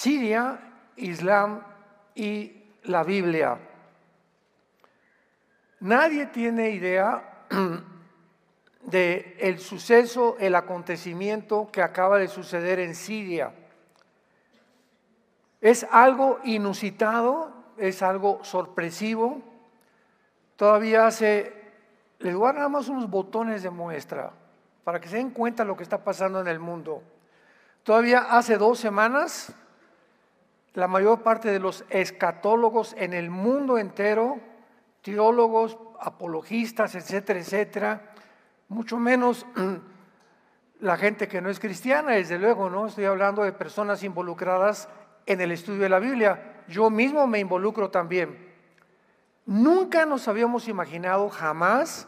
Siria, Islam y la Biblia. Nadie tiene idea del suceso, el acontecimiento que acaba de suceder en Siria. Es algo inusitado, es algo sorpresivo. Todavía les voy a dar nada más unos botones de muestra para que se den cuenta de lo que está pasando en el mundo. Todavía hace 2 semanas, la mayor parte de los escatólogos en el mundo entero, teólogos, apologistas, etcétera, etcétera, mucho menos la gente que no es cristiana, desde luego, ¿no? Estoy hablando de personas involucradas en el estudio de la Biblia. Yo mismo me involucro también. Nunca nos habíamos imaginado jamás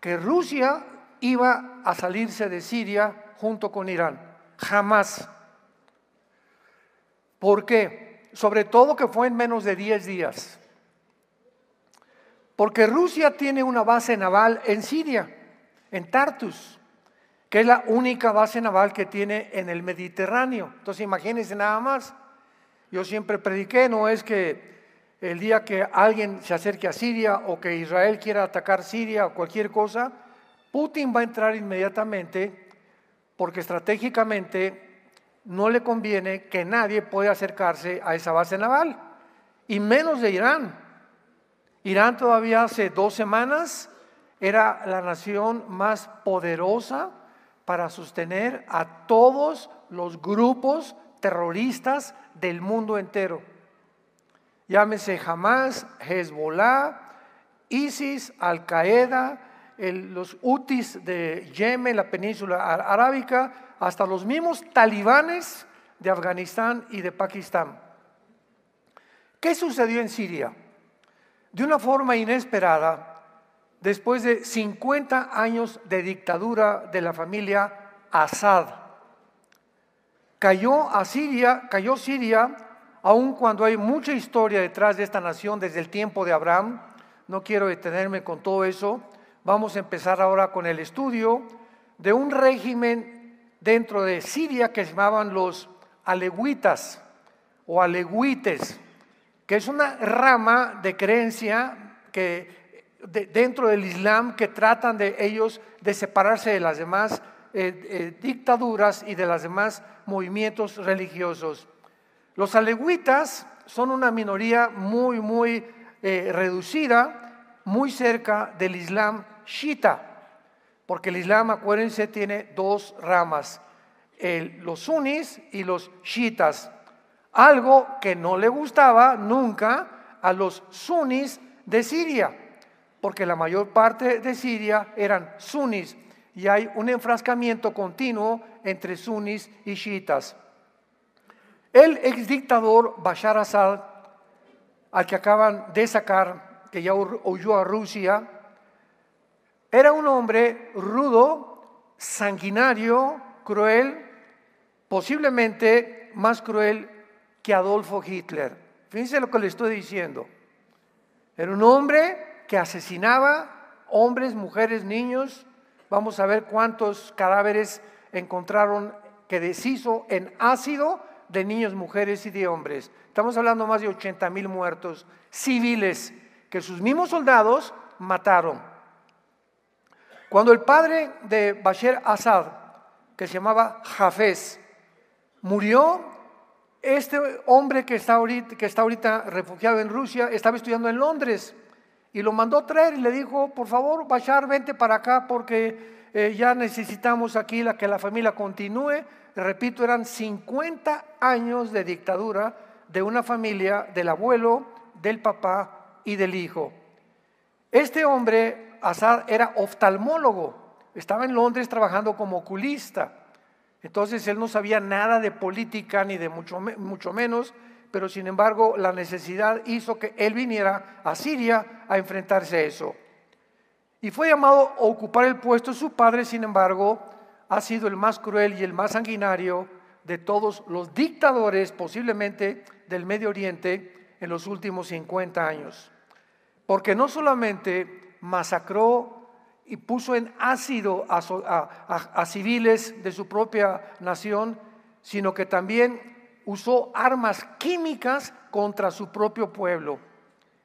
que Rusia iba a salirse de Siria junto con Irán. Jamás. ¿Por qué? Sobre todo que fue en menos de 10 días. Porque Rusia tiene una base naval en Siria, en Tartus, que es la única base naval que tiene en el Mediterráneo. Entonces imagínense nada más. Yo siempre prediqué, no es que el día que alguien se acerque a Siria o que Israel quiera atacar Siria o cualquier cosa, Putin va a entrar inmediatamente porque estratégicamente no le conviene que nadie pueda acercarse a esa base naval, y menos de Irán. Irán todavía hace 2 semanas era la nación más poderosa para sostener a todos los grupos terroristas del mundo entero. Llámese Hamas, Hezbollah, ISIS, Al-Qaeda, los Hutis de Yemen, la península arábica, hasta los mismos talibanes de Afganistán y de Pakistán. ¿Qué sucedió en Siria? De una forma inesperada, después de 50 años de dictadura de la familia Assad, cayó Siria, aun cuando hay mucha historia detrás de esta nación desde el tiempo de Abraham. No quiero detenerme con todo eso. Vamos a empezar ahora con el estudio de un régimen dentro de Siria que se llamaban los alewitas o alewites, que es una rama de creencia que dentro del Islam que tratan de ellos de separarse de las demás dictaduras y de los demás movimientos religiosos. Los alewitas son una minoría muy reducida, muy cerca del Islam chiita, porque el Islam, acuérdense, tiene 2 ramas, los sunis y los chiitas. Algo que no le gustaba nunca a los sunis de Siria, porque la mayor parte de Siria eran sunis y hay un enfrascamiento continuo entre sunis y chiitas. El exdictador Bashar Assad, al que acaban de sacar, que ya huyó a Rusia, era un hombre rudo, sanguinario, cruel, posiblemente más cruel que Adolfo Hitler. Fíjense lo que le estoy diciendo. Era un hombre que asesinaba hombres, mujeres, niños. Vamos a ver cuántos cadáveres encontraron que deshizo en ácido de niños, mujeres y de hombres. Estamos hablando más de 80,000 muertos civiles que sus mismos soldados mataron. Cuando el padre de Bashar Assad, que se llamaba Hafez, murió, este hombre que está ahorita refugiado en Rusia estaba estudiando en Londres y lo mandó a traer y le dijo: por favor, Bashar, vente para acá porque ya necesitamos aquí que la familia continúe. Repito, eran 50 años de dictadura de una familia, del abuelo, del papá y del hijo. Este hombre, Assad, era oftalmólogo, estaba en Londres trabajando como oculista. Entonces él no sabía nada de política ni de mucho menos, pero sin embargo la necesidad hizo que él viniera a Siria a enfrentarse a eso. Y fue llamado a ocupar el puesto. Su padre, sin embargo, ha sido el más cruel y el más sanguinario de todos los dictadores, posiblemente del Medio Oriente, en los últimos 50 años. Porque no solamente masacró y puso en ácido a civiles de su propia nación, sino que también usó armas químicas contra su propio pueblo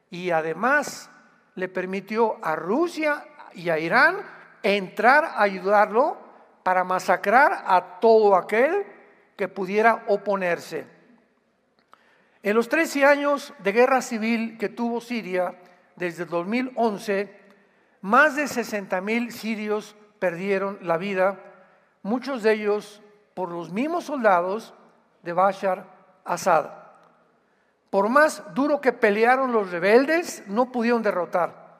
y además le permitió a Rusia y a Irán entrar a ayudarlo para masacrar a todo aquel que pudiera oponerse. En los 13 años de guerra civil que tuvo Siria desde el 2011, más de 60,000 sirios perdieron la vida, muchos de ellos por los mismos soldados de Bashar Assad. Por más duro que pelearon los rebeldes, no pudieron derrotar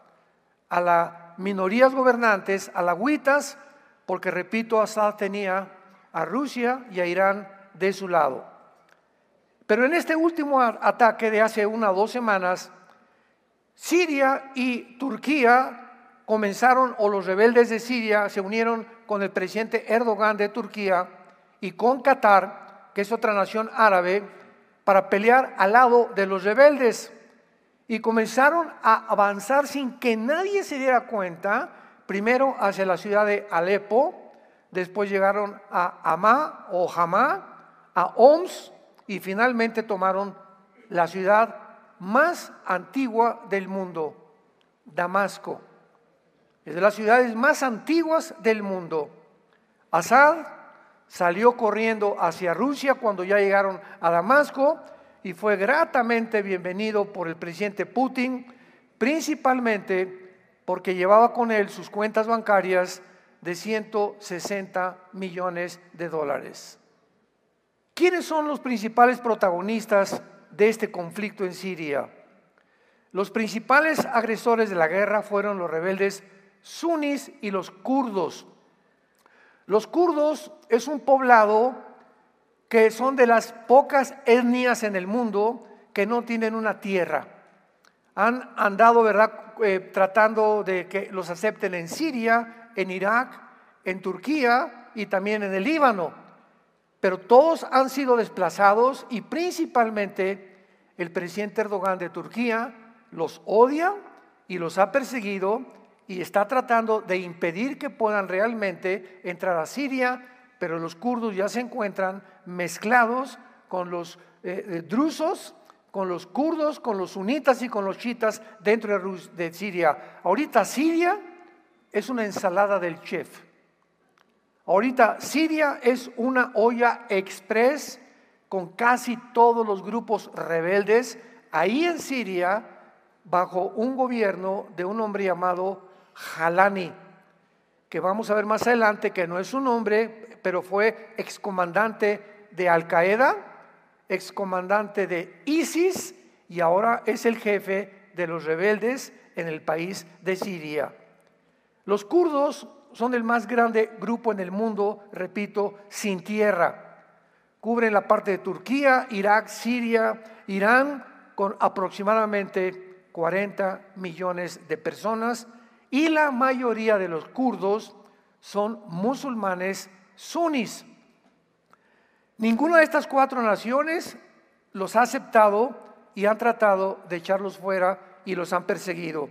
a las minorías gobernantes alawitas, porque, repito, Assad tenía a Rusia y a Irán de su lado. Pero en este último ataque de hace 1 o 2 semanas, Siria y Turquía comenzaron, o los rebeldes de Siria se unieron con el presidente Erdogan de Turquía y con Qatar, que es otra nación árabe, para pelear al lado de los rebeldes. Y comenzaron a avanzar sin que nadie se diera cuenta, primero hacia la ciudad de Alepo, después llegaron a Hama o Hama, a Homs, y finalmente tomaron la ciudad más antigua del mundo, Damasco. Es de las ciudades más antiguas del mundo. Assad salió corriendo hacia Rusia cuando ya llegaron a Damasco y fue gratamente bienvenido por el presidente Putin, principalmente porque llevaba con él sus cuentas bancarias de 160 millones de dólares. ¿Quiénes son los principales protagonistas de este conflicto en Siria? Los principales agresores de la guerra fueron los rebeldes suníes y los kurdos. Los kurdos es un poblado que son de las pocas etnias en el mundo que no tienen una tierra. Han andado, ¿verdad?, tratando de que los acepten en Siria, en Irak, en Turquía y también en el Líbano. Pero todos han sido desplazados y principalmente el presidente Erdogan de Turquía los odia y los ha perseguido y está tratando de impedir que puedan realmente entrar a Siria, pero los kurdos ya se encuentran mezclados con los drusos, con los kurdos, con los sunitas y con los chiitas dentro de Siria. Ahorita Siria es una ensalada del chef. Ahorita Siria es una olla express con casi todos los grupos rebeldes ahí en Siria bajo un gobierno de un hombre llamado Jalani, que vamos a ver más adelante que no es su nombre, pero fue excomandante de Al-Qaeda, excomandante de ISIS y ahora es el jefe de los rebeldes en el país de Siria. Los kurdos son el más grande grupo en el mundo, repito, sin tierra. Cubren la parte de Turquía, Irak, Siria, Irán, con aproximadamente 40 millones de personas y la mayoría de los kurdos son musulmanes suníes. Ninguna de estas 4 naciones los ha aceptado y han tratado de echarlos fuera y los han perseguido.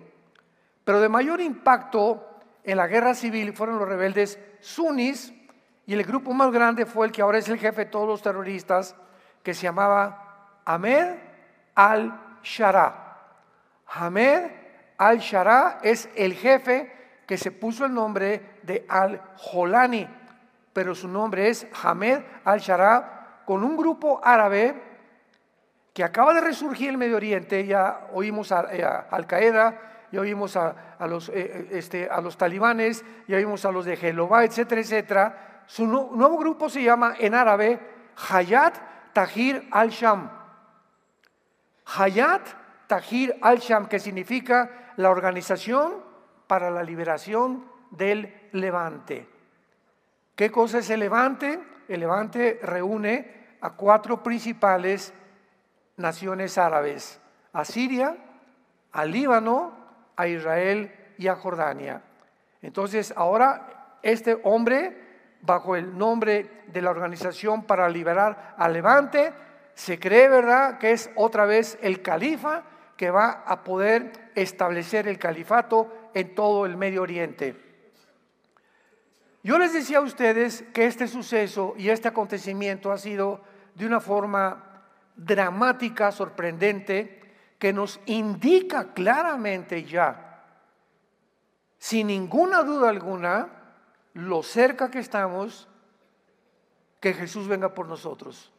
Pero de mayor impacto en la guerra civil fueron los rebeldes suníes y el grupo más grande fue el que ahora es el jefe de todos los terroristas, que se llamaba Ahmed al-Sharaa. Ahmed al-Sharaa es el jefe que se puso el nombre de al-Jolani, pero su nombre es Ahmed al-Sharaa, con un grupo árabe que acaba de resurgir en el Medio Oriente. Ya oímos a Al-Qaeda, ya oímos a los talibanes, ya oímos a los de Jehová, etcétera, etcétera. Su nuevo grupo se llama en árabe Hayat Tahrir al-Sham. Hayat Tahrir al-Sham, que significa la Organización para la Liberación del Levante. ¿Qué cosa es el Levante? El Levante reúne a 4 principales naciones árabes: a Siria, al Líbano, a Israel y a Jordania. Entonces ahora este hombre, bajo el nombre de la Organización para Liberar al Levante, se cree, ¿verdad?, que es otra vez el califa que va a poder establecer el califato en todo el Medio Oriente. Yo les decía a ustedes que este suceso y este acontecimiento ha sido de una forma dramática, sorprendente, que nos indica claramente ya, sin ninguna duda alguna, lo cerca que estamos, que Jesús venga por nosotros.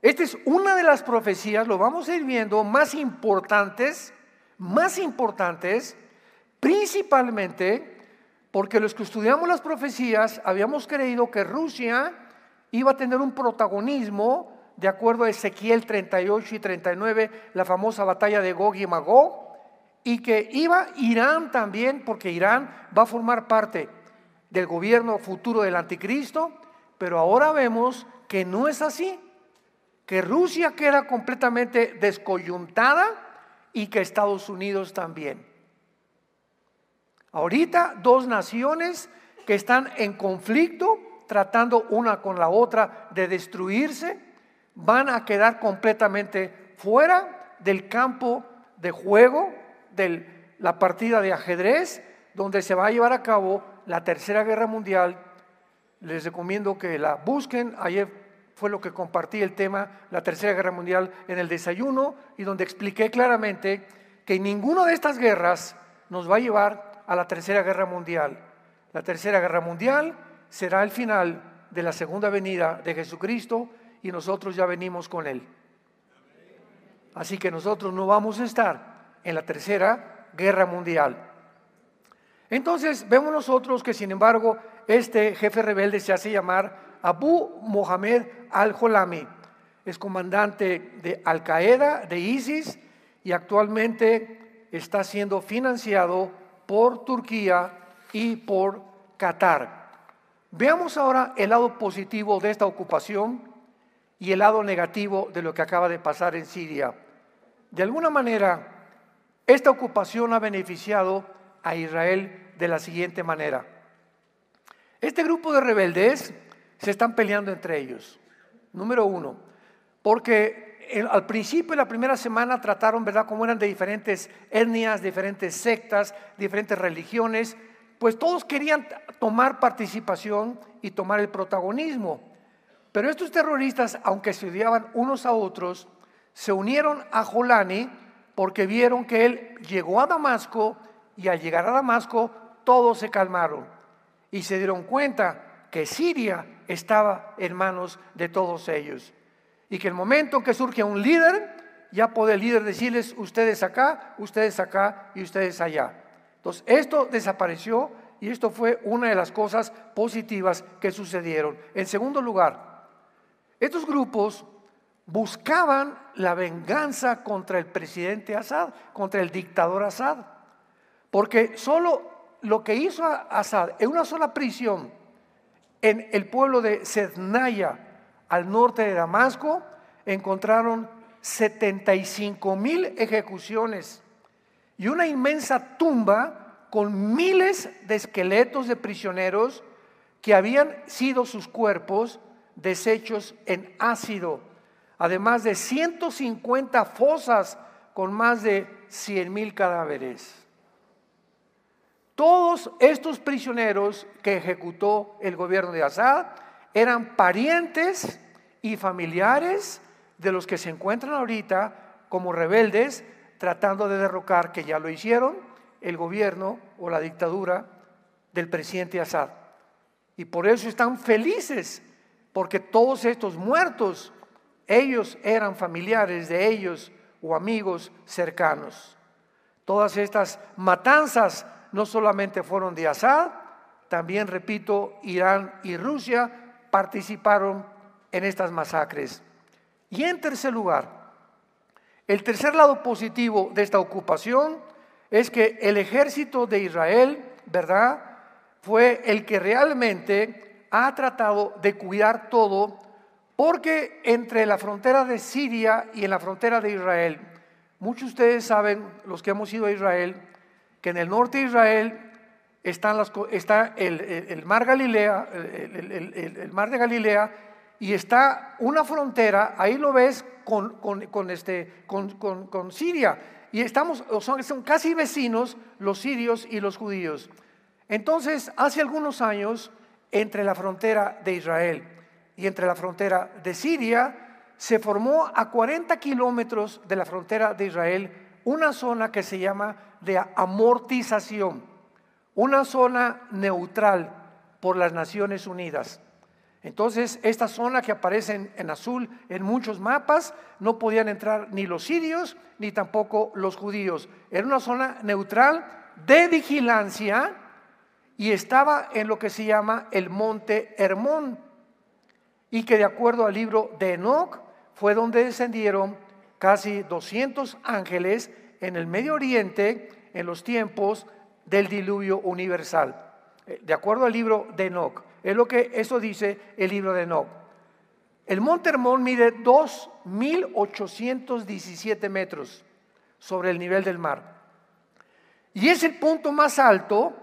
Esta es una de las profecías, lo vamos a ir viendo, más importantes, principalmente porque los que estudiamos las profecías habíamos creído que Rusia iba a tener un protagonismo, de acuerdo a Ezequiel 38 y 39, la famosa batalla de Gog y Magog, y que iba Irán también, porque Irán va a formar parte del gobierno futuro del anticristo, pero ahora vemos que no es así, que Rusia queda completamente descoyuntada y que Estados Unidos también. Ahorita dos naciones que están en conflicto, tratando una con la otra de destruirse, van a quedar completamente fuera del campo de juego, de la partida de ajedrez, donde se va a llevar a cabo la Tercera Guerra Mundial. Les recomiendo que la busquen. Ayer fue lo que compartí el tema, la Tercera Guerra Mundial, en el desayuno, y donde expliqué claramente que ninguna de estas guerras nos va a llevar a la Tercera Guerra Mundial. La Tercera Guerra Mundial será el final de la segunda venida de Jesucristo y nosotros ya venimos con Él. Así que nosotros no vamos a estar en la Tercera Guerra Mundial. Entonces vemos nosotros que, sin embargo, este jefe rebelde se hace llamar Abu Mohamed al-Jolami. Es comandante de Al-Qaeda, de ISIS, y actualmente está siendo financiado por Turquía y por Qatar. Veamos ahora el lado positivo de esta ocupación y el lado negativo de lo que acaba de pasar en Siria. De alguna manera, esta ocupación ha beneficiado a Israel de la siguiente manera. Este grupo de rebeldes se están peleando entre ellos. Número uno, porque al principio, en la primera semana, trataron, ¿verdad?, como eran de diferentes etnias, diferentes sectas, diferentes religiones, pues todos querían tomar participación y tomar el protagonismo. Pero estos terroristas, aunque se odiaban unos a otros, se unieron a Jolani porque vieron que él llegó a Damasco, y al llegar a Damasco todos se calmaron y se dieron cuenta que Siria estaba en manos de todos ellos, y que el momento en que surge un líder, ya puede el líder decirles: ustedes acá y ustedes allá. Entonces esto desapareció, y esto fue una de las cosas positivas que sucedieron. En segundo lugar, estos grupos buscaban la venganza contra el presidente Assad, contra el dictador Assad, porque solo lo que hizo Assad en una sola prisión en el pueblo de Sednaya, al norte de Damasco, encontraron 75,000 ejecuciones y una inmensa tumba con miles de esqueletos de prisioneros que habían sido sus cuerpos deshechos en ácido, además de 150 fosas con más de 100,000 cadáveres. Todos estos prisioneros que ejecutó el gobierno de Assad eran parientes y familiares de los que se encuentran ahorita como rebeldes tratando de derrocar, que ya lo hicieron, el gobierno o la dictadura del presidente Assad. Y por eso están felices, porque todos estos muertos, ellos eran familiares de ellos o amigos cercanos. Todas estas matanzas no solamente fueron de Assad, también, repito, Irán y Rusia participaron en estas masacres. Y en tercer lugar, el tercer lado positivo de esta ocupación es que el ejército de Israel, ¿verdad?, fue el que realmente ha tratado de cuidar todo, porque entre la frontera de Siria y en la frontera de Israel, muchos de ustedes saben, los que hemos ido a Israel, que en el norte de Israel está el mar Galilea, el mar de Galilea, y está una frontera, ahí lo ves, con Siria, y son casi vecinos los sirios y los judíos. Entonces, hace algunos años, entre la frontera de Israel y entre la frontera de Siria, se formó a 40 kilómetros de la frontera de Israel una zona que se llama de amortización, una zona neutral por las Naciones Unidas. Entonces, esta zona que aparece en azul en muchos mapas, no podían entrar ni los sirios ni tampoco los judíos. Era una zona neutral de vigilancia y estaba en lo que se llama el monte Hermón, y que de acuerdo al libro de Enoc fue donde descendieron casi 200 ángeles en el Medio Oriente en los tiempos del diluvio universal. De acuerdo al libro de Enoc, es lo que eso dice el libro de Enoc. El monte Hermón mide 2.817 metros sobre el nivel del mar. Y es el punto más alto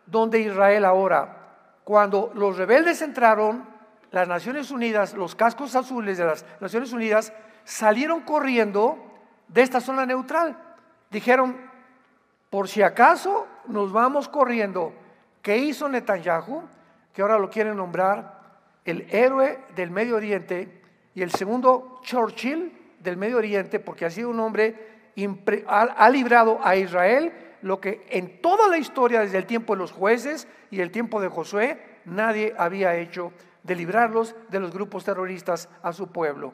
donde Israel ahora, cuando los rebeldes entraron, las Naciones Unidas, los cascos azules de las Naciones Unidas, salieron corriendo de esta zona neutral. Dijeron, por si acaso nos vamos corriendo. ¿Qué hizo Netanyahu? Que ahora lo quieren nombrar el héroe del Medio Oriente y el segundo Churchill del Medio Oriente, porque ha sido un hombre, ha librado a Israel lo que en toda la historia, desde el tiempo de los jueces y el tiempo de Josué, nadie había hecho, de librarlos de los grupos terroristas a su pueblo.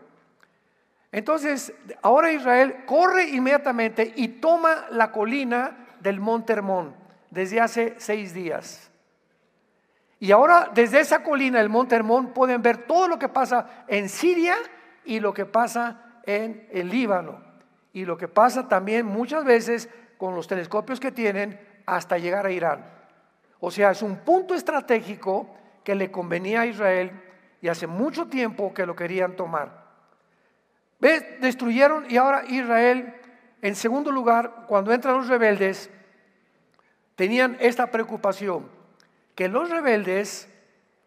Entonces, ahora Israel corre inmediatamente y toma la colina del monte Hermón desde hace 6 días. Y ahora desde esa colina, el monte Hermón, pueden ver todo lo que pasa en Siria y lo que pasa en el Líbano. Y lo que pasa también muchas veces con los telescopios que tienen hasta llegar a Irán. O sea, es un punto estratégico que le convenía a Israel y hace mucho tiempo que lo querían tomar. ¿Ves? Destruyeron, y ahora Israel, en segundo lugar, cuando entran los rebeldes, tenían esta preocupación, que los rebeldes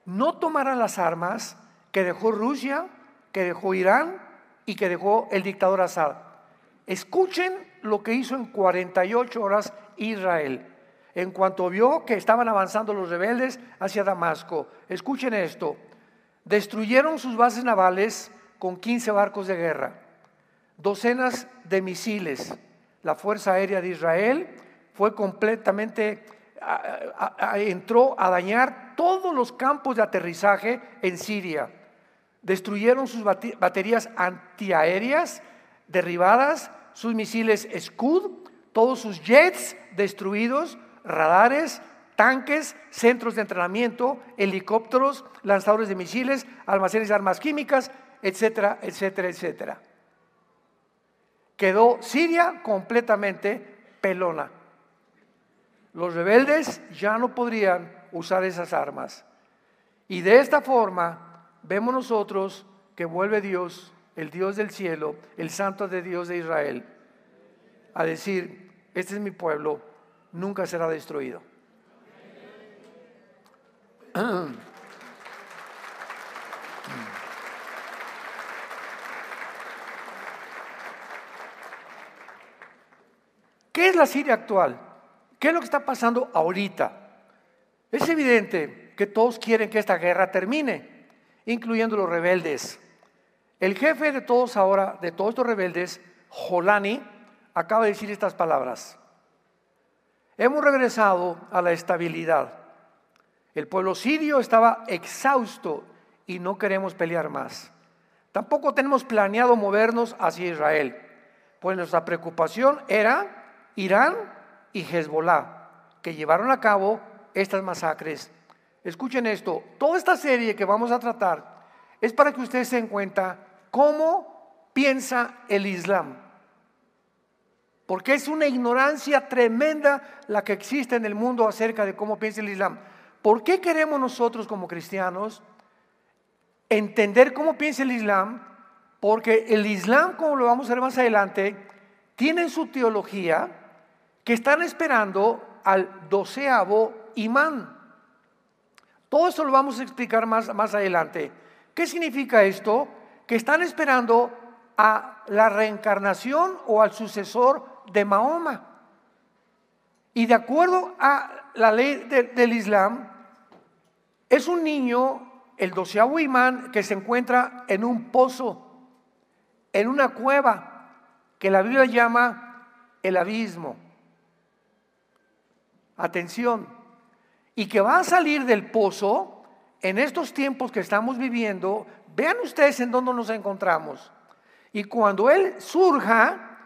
no tomaran las armas que dejó Rusia, que dejó Irán y que dejó el dictador Assad. Escuchen lo que hizo en 48 horas Israel, en cuanto vio que estaban avanzando los rebeldes hacia Damasco. Escuchen esto: destruyeron sus bases navales con 15 barcos de guerra, docenas de misiles. La Fuerza Aérea de Israel fue completamente, entró a dañar todos los campos de aterrizaje en Siria. Destruyeron sus baterías antiaéreas derribadas, sus misiles Scud, todos sus jets destruidos, radares, tanques, centros de entrenamiento, helicópteros, lanzadores de misiles, almacenes de armas químicas, etcétera, etcétera, etcétera. Quedó Siria completamente pelona. Los rebeldes ya no podrían usar esas armas. Y de esta forma vemos nosotros que vuelve Dios, el Dios del cielo, el Santo de Dios de Israel, a decir: este es mi pueblo, nunca será destruido. ¿Qué es la Siria actual? ¿Qué es lo que está pasando ahorita? Es evidente que todos quieren que esta guerra termine, incluyendo los rebeldes. El jefe de todos ahora, de todos estos rebeldes, Jolani, acaba de decir estas palabras: hemos regresado a la estabilidad. El pueblo sirio estaba exhausto y no queremos pelear más. Tampoco tenemos planeado movernos hacia Israel, pues nuestra preocupación era Irán y Hezbollah, que llevaron a cabo estas masacres. Escuchen esto: toda esta serie que vamos a tratar es para que ustedes se den cuenta cómo piensa el Islam, porque es una ignorancia tremenda la que existe en el mundo acerca de cómo piensa el Islam. ¿Por qué queremos nosotros como cristianos entender cómo piensa el Islam? Porque el Islam, como lo vamos a ver más adelante, tiene en su teología que están esperando al 12º imán. Todo esto lo vamos a explicar más adelante. ¿Qué significa esto? Que están esperando a la reencarnación o al sucesor de Mahoma. Y de acuerdo a la ley del Islam, es un niño el 12º imán que se encuentra en un pozo, en una cueva, que la Biblia llama el abismo. Atención, y que va a salir del pozo en estos tiempos que estamos viviendo. Vean ustedes en dónde nos encontramos. Y cuando él surja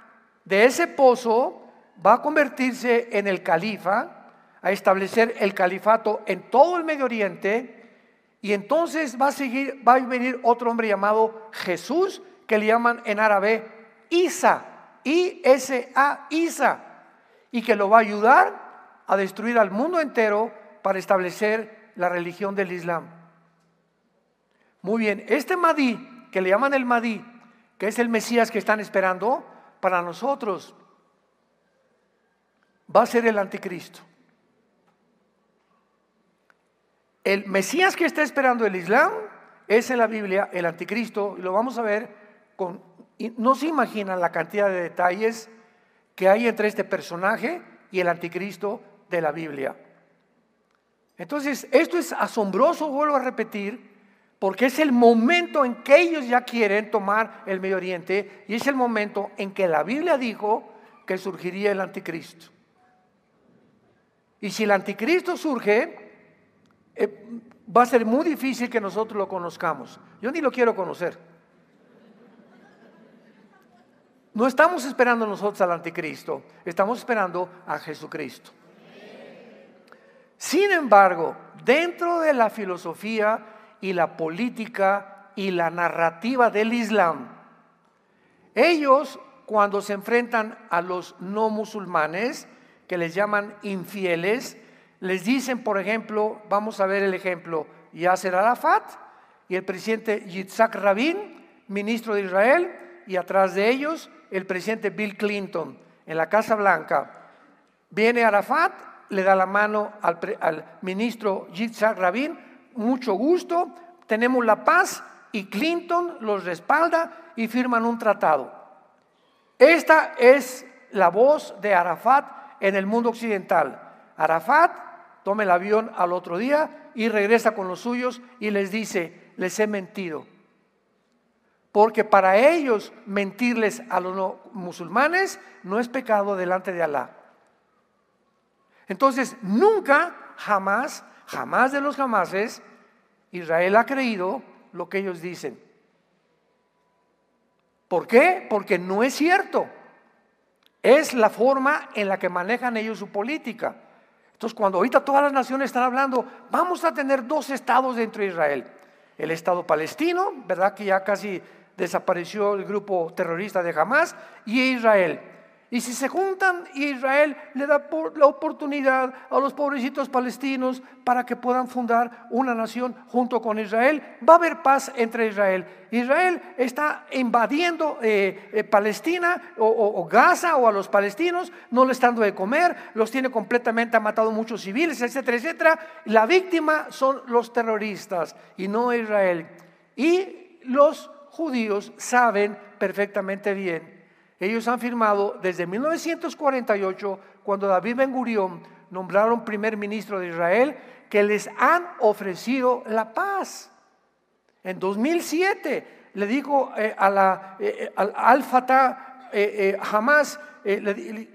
de ese pozo, va a convertirse en el califa, a establecer el califato en todo el Medio Oriente. Y entonces va a venir otro hombre llamado Jesús, que le llaman en árabe Isa, I-S-A, Isa, y que lo va a ayudar a destruir al mundo entero para establecer la religión del Islam. Muy bien, este Mahdi, que le llaman el Mahdi, que es el Mesías que están esperando, para nosotros va a ser el anticristo. El Mesías que está esperando el Islam es en la Biblia el anticristo, y lo vamos a ver y no se imaginan la cantidad de detalles que hay entre este personaje y el anticristo de la Biblia. Entonces, esto es asombroso, vuelvo a repetir, porque es el momento en que ellos ya quieren tomar el Medio Oriente, y es el momento en que la Biblia dijo que surgiría el anticristo. Y si el anticristo surge, va a ser muy difícil que nosotros lo conozcamos. Yo ni lo quiero conocer. No estamos esperando nosotros al anticristo, estamos esperando a Jesucristo. Sin embargo, dentro de la filosofía y la política y la narrativa del Islam, ellos, cuando se enfrentan a los no musulmanes, que les llaman infieles, les dicen, por ejemplo, vamos a ver el ejemplo, Yasser Arafat y el presidente Yitzhak Rabin, ministro de Israel, y atrás de ellos el presidente Bill Clinton en la Casa Blanca. Viene Arafat, le da la mano al ministro Yitzhak Rabin, mucho gusto, tenemos la paz, y Clinton los respalda y firman un tratado. Esta es la voz de Arafat en el mundo occidental. Arafat toma el avión al otro día y regresa con los suyos y les dice: les he mentido. Porque para ellos mentirles a los no musulmanes no es pecado delante de Alá. Entonces, nunca, jamás de los jamases, Israel ha creído lo que ellos dicen. ¿Por qué? Porque no es cierto. Es la forma en la que manejan ellos su política. Entonces, cuando ahorita todas las naciones están hablando, vamos a tener 2 estados dentro de Israel. El estado palestino, ¿verdad? Que ya casi desapareció el grupo terrorista de Hamas, y Israel. Y si se juntan y Israel le da la oportunidad a los pobrecitos palestinos para que puedan fundar una nación junto con Israel, va a haber paz entre Israel. Israel está invadiendo Palestina o Gaza, o a los palestinos, no le están dando de comer, los tiene completamente, ha matado muchos civiles, etcétera, etcétera. La víctima son los terroristas y no Israel. Y los judíos saben perfectamente bien. Ellos han firmado desde 1948, cuando David Ben Gurión nombraron primer ministro de Israel, que les han ofrecido la paz. En 2007 le dijo al Fatah, Hamas,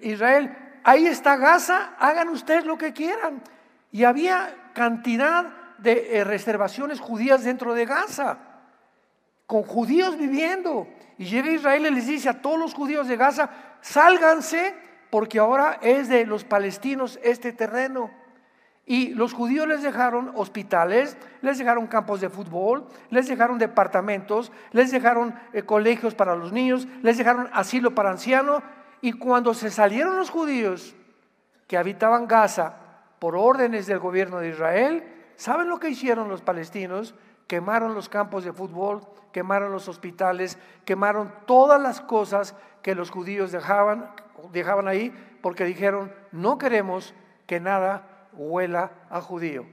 Israel: ahí está Gaza, hagan ustedes lo que quieran. Y había cantidad de reservaciones judías dentro de Gaza, con judíos viviendo. Y llega Israel y les dice a todos los judíos de Gaza: sálganse, porque ahora es de los palestinos este terreno. Y los judíos les dejaron hospitales, les dejaron campos de fútbol, les dejaron departamentos, les dejaron colegios para los niños, les dejaron asilo para ancianos. Y cuando se salieron los judíos que habitaban Gaza por órdenes del gobierno de Israel, ¿saben lo que hicieron los palestinos? Quemaron los campos de fútbol, quemaron los hospitales, quemaron todas las cosas que los judíos dejaban ahí, porque dijeron: no queremos que nada huela a judío.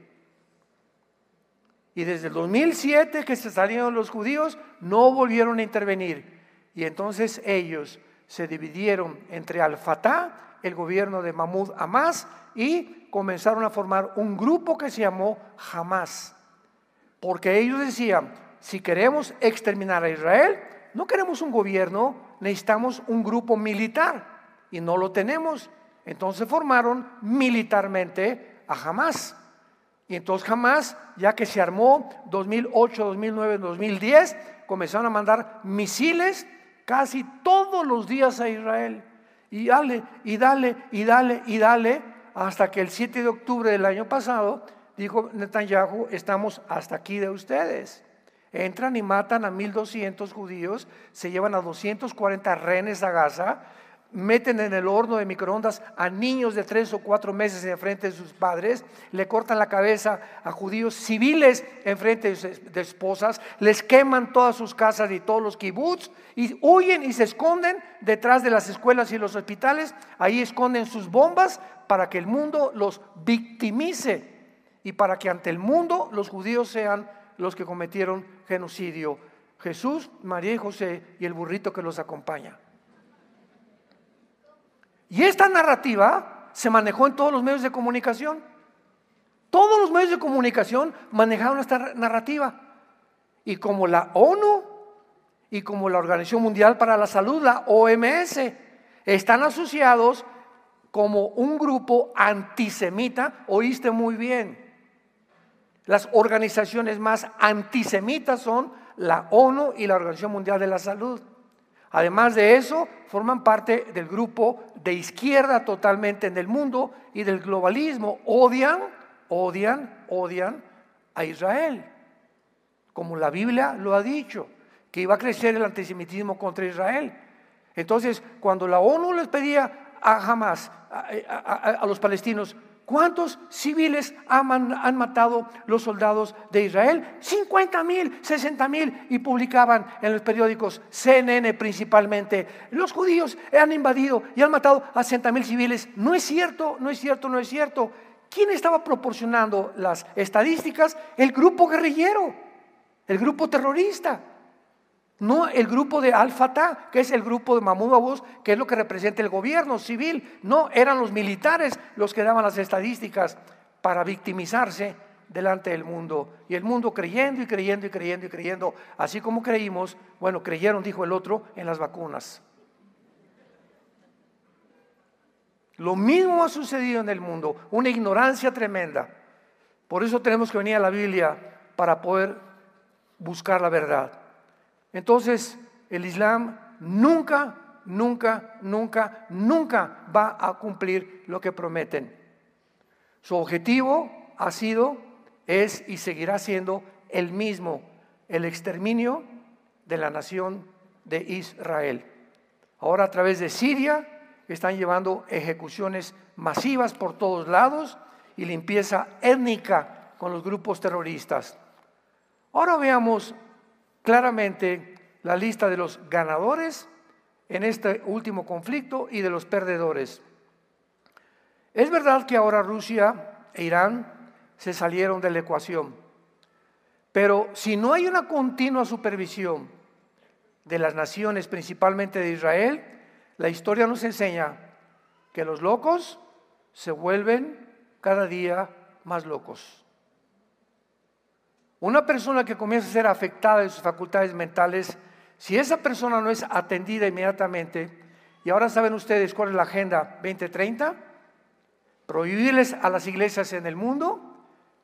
Y desde el 2007 que se salieron los judíos, no volvieron a intervenir. Y entonces ellos se dividieron entre Al-Fatah, el gobierno de Mahmoud Abbas, y comenzaron a formar un grupo que se llamó Hamas. Porque ellos decían, si queremos exterminar a Israel, no queremos un gobierno, necesitamos un grupo militar y no lo tenemos. Entonces formaron militarmente a Hamás. Y entonces Hamás, ya que se armó 2008, 2009, 2010, comenzaron a mandar misiles casi todos los días a Israel. Y dale, y dale, y dale, y dale, hasta que el 7 de octubre del año pasado dijo Netanyahu, estamos hasta aquí de ustedes. Entran y matan a 1,200 judíos, se llevan a 240 rehenes a Gaza, meten en el horno de microondas a niños de 3 o 4 meses en frente de sus padres, le cortan la cabeza a judíos civiles en frente de esposas, les queman todas sus casas y todos los kibbutz, y huyen y se esconden detrás de las escuelas y los hospitales. Ahí esconden sus bombas para que el mundo los victimice y para que ante el mundo los judíos sean los que cometieron genocidio. Jesús, María y José y el burrito que los acompaña. Y esta narrativa se manejó en todos los medios de comunicación. Todos los medios de comunicación manejaron esta narrativa. Y como la ONU y como la Organización Mundial para la Salud, la OMS, están asociados como un grupo antisemita, oíste muy bien. Las organizaciones más antisemitas son la ONU y la Organización Mundial de la Salud. Además de eso, forman parte del grupo de izquierda totalmente en el mundo y del globalismo. Odian a Israel, como la Biblia lo ha dicho, que iba a crecer el antisemitismo contra Israel. Entonces, cuando la ONU les pedía a Hamás, a los palestinos, ¿cuántos civiles han matado los soldados de Israel? 50,000, 60,000, y publicaban en los periódicos, CNN principalmente, los judíos han invadido y han matado a 60,000 civiles. No es cierto, no es cierto, no es cierto. ¿Quién estaba proporcionando las estadísticas? El grupo guerrillero, el grupo terrorista. No el grupo de Al-Fatah, que es el grupo de Mahmoud Abbas, que es lo que representa el gobierno civil. No, eran los militares los que daban las estadísticas para victimizarse delante del mundo. Y el mundo creyendo y creyendo y creyendo y creyendo, así como creímos, bueno, creyeron, dijo el otro, en las vacunas. Lo mismo ha sucedido en el mundo, una ignorancia tremenda. Por eso tenemos que venir a la Biblia para poder buscar la verdad. Entonces, el Islam nunca va a cumplir lo que prometen. Su objetivo ha sido, es y seguirá siendo el mismo, el exterminio de la nación de Israel. Ahora a través de Siria están llevando ejecuciones masivas por todos lados y limpieza étnica con los grupos terroristas. Ahora veamos claramente la lista de los ganadores en este último conflicto y de los perdedores. Es verdad que ahora Rusia e Irán se salieron de la ecuación, pero si no hay una continua supervisión de las naciones, principalmente de Israel, la historia nos enseña que los locos se vuelven cada día más locos. Una persona que comienza a ser afectada de sus facultades mentales, si esa persona no es atendida inmediatamente, y ahora saben ustedes cuál es la Agenda 2030, prohibirles a las iglesias en el mundo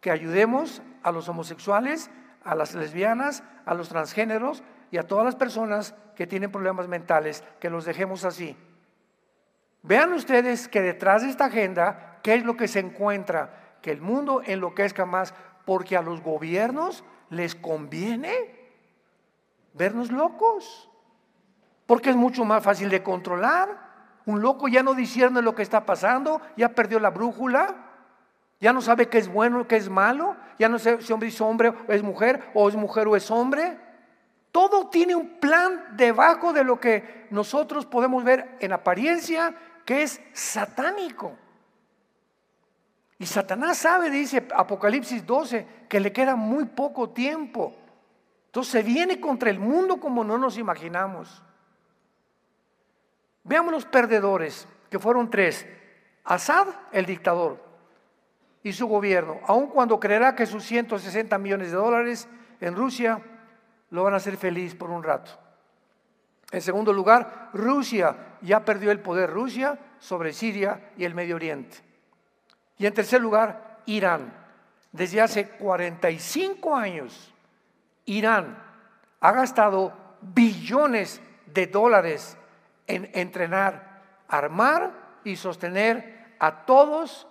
que ayudemos a los homosexuales, a las lesbianas, a los transgéneros y a todas las personas que tienen problemas mentales, que los dejemos así. Vean ustedes que detrás de esta agenda, ¿qué es lo que se encuentra? Que el mundo enloquezca más, porque a los gobiernos les conviene vernos locos, porque es mucho más fácil de controlar. Un loco ya no discierne lo que está pasando, ya perdió la brújula, ya no sabe qué es bueno, qué es malo, ya no sabe si hombre es hombre o es mujer o es hombre. Todo tiene un plan debajo de lo que nosotros podemos ver en apariencia, que es satánico. Y Satanás sabe, dice Apocalipsis 12, que le queda muy poco tiempo. Entonces se viene contra el mundo como no nos imaginamos. Veamos los perdedores, que fueron 3. Assad, el dictador. y su gobierno, aun cuando creerá que sus 160 millones de dólares en Rusia lo van a hacer feliz por un rato. En segundo lugar, Rusia ya perdió el poder, Rusia sobre Siria y el Medio Oriente. Y en tercer lugar, Irán. Desde hace 45 años, Irán ha gastado billones de dólares en entrenar, armar y sostener a todos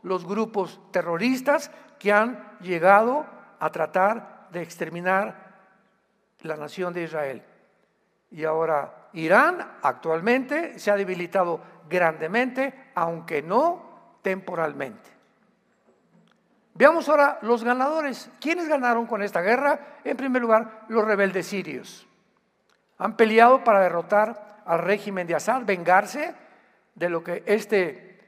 los grupos terroristas que han llegado a tratar de exterminar la nación de Israel. Y ahora Irán actualmente se ha debilitado grandemente, aunque no temporalmente. Veamos ahora los ganadores. ¿Quiénes ganaron con esta guerra? En primer lugar, los rebeldes sirios. Han peleado para derrotar al régimen de Assad, vengarse de lo que este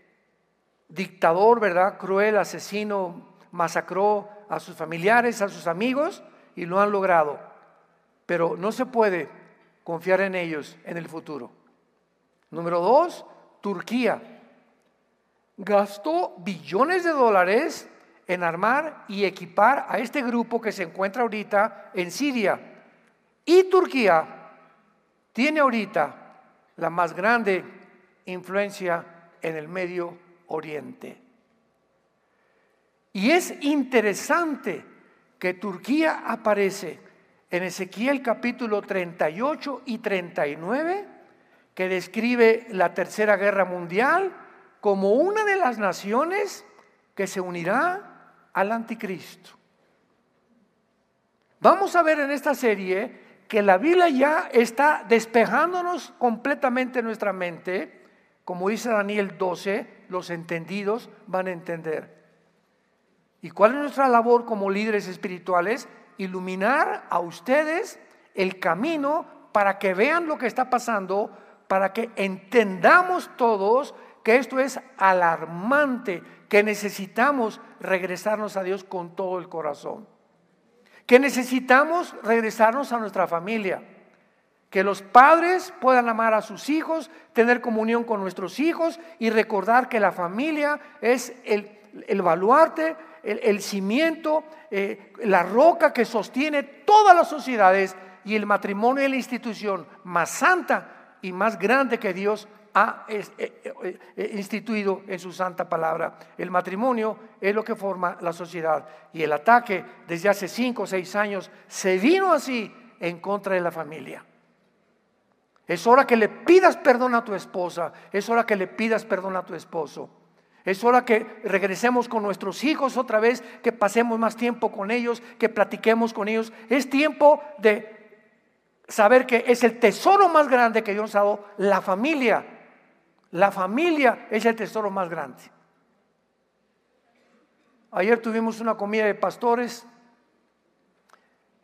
dictador, ¿verdad?, cruel, asesino, masacró a sus familiares, a sus amigos, y lo han logrado. Pero no se puede confiar en ellos en el futuro. Número 2, Turquía. Gastó billones de dólares en armar y equipar a este grupo que se encuentra ahorita en Siria. Y Turquía tiene ahorita la más grande influencia en el Medio Oriente. Y es interesante que Turquía aparece en Ezequiel capítulo 38 y 39, que describe la Tercera Guerra Mundial como una de las naciones que se unirá al anticristo. Vamos a ver en esta serie que la Biblia ya está despejándonos completamente nuestra mente. Como dice Daniel 12, los entendidos van a entender. ¿Y cuál es nuestra labor como líderes espirituales? Iluminar a ustedes el camino para que vean lo que está pasando, para que entendamos todos que esto es alarmante, que necesitamos regresarnos a Dios con todo el corazón, que necesitamos regresarnos a nuestra familia, que los padres puedan amar a sus hijos, tener comunión con nuestros hijos y recordar que la familia es el baluarte, el cimiento, la roca que sostiene todas las sociedades, y el matrimonio es la institución más santa y más grande que Dios ha instituido en su santa palabra. El matrimonio es lo que forma la sociedad, y el ataque desde hace 5 o 6 años se vino así en contra de la familia. Es hora que le pidas perdón a tu esposa, es hora que le pidas perdón a tu esposo. Es hora que regresemos con nuestros hijos otra vez, que pasemos más tiempo con ellos, que platiquemos con ellos. Es tiempo de saber que es el tesoro más grande que Dios nos ha dado, la familia. La familia es el tesoro más grande. Ayer tuvimos una comida de pastores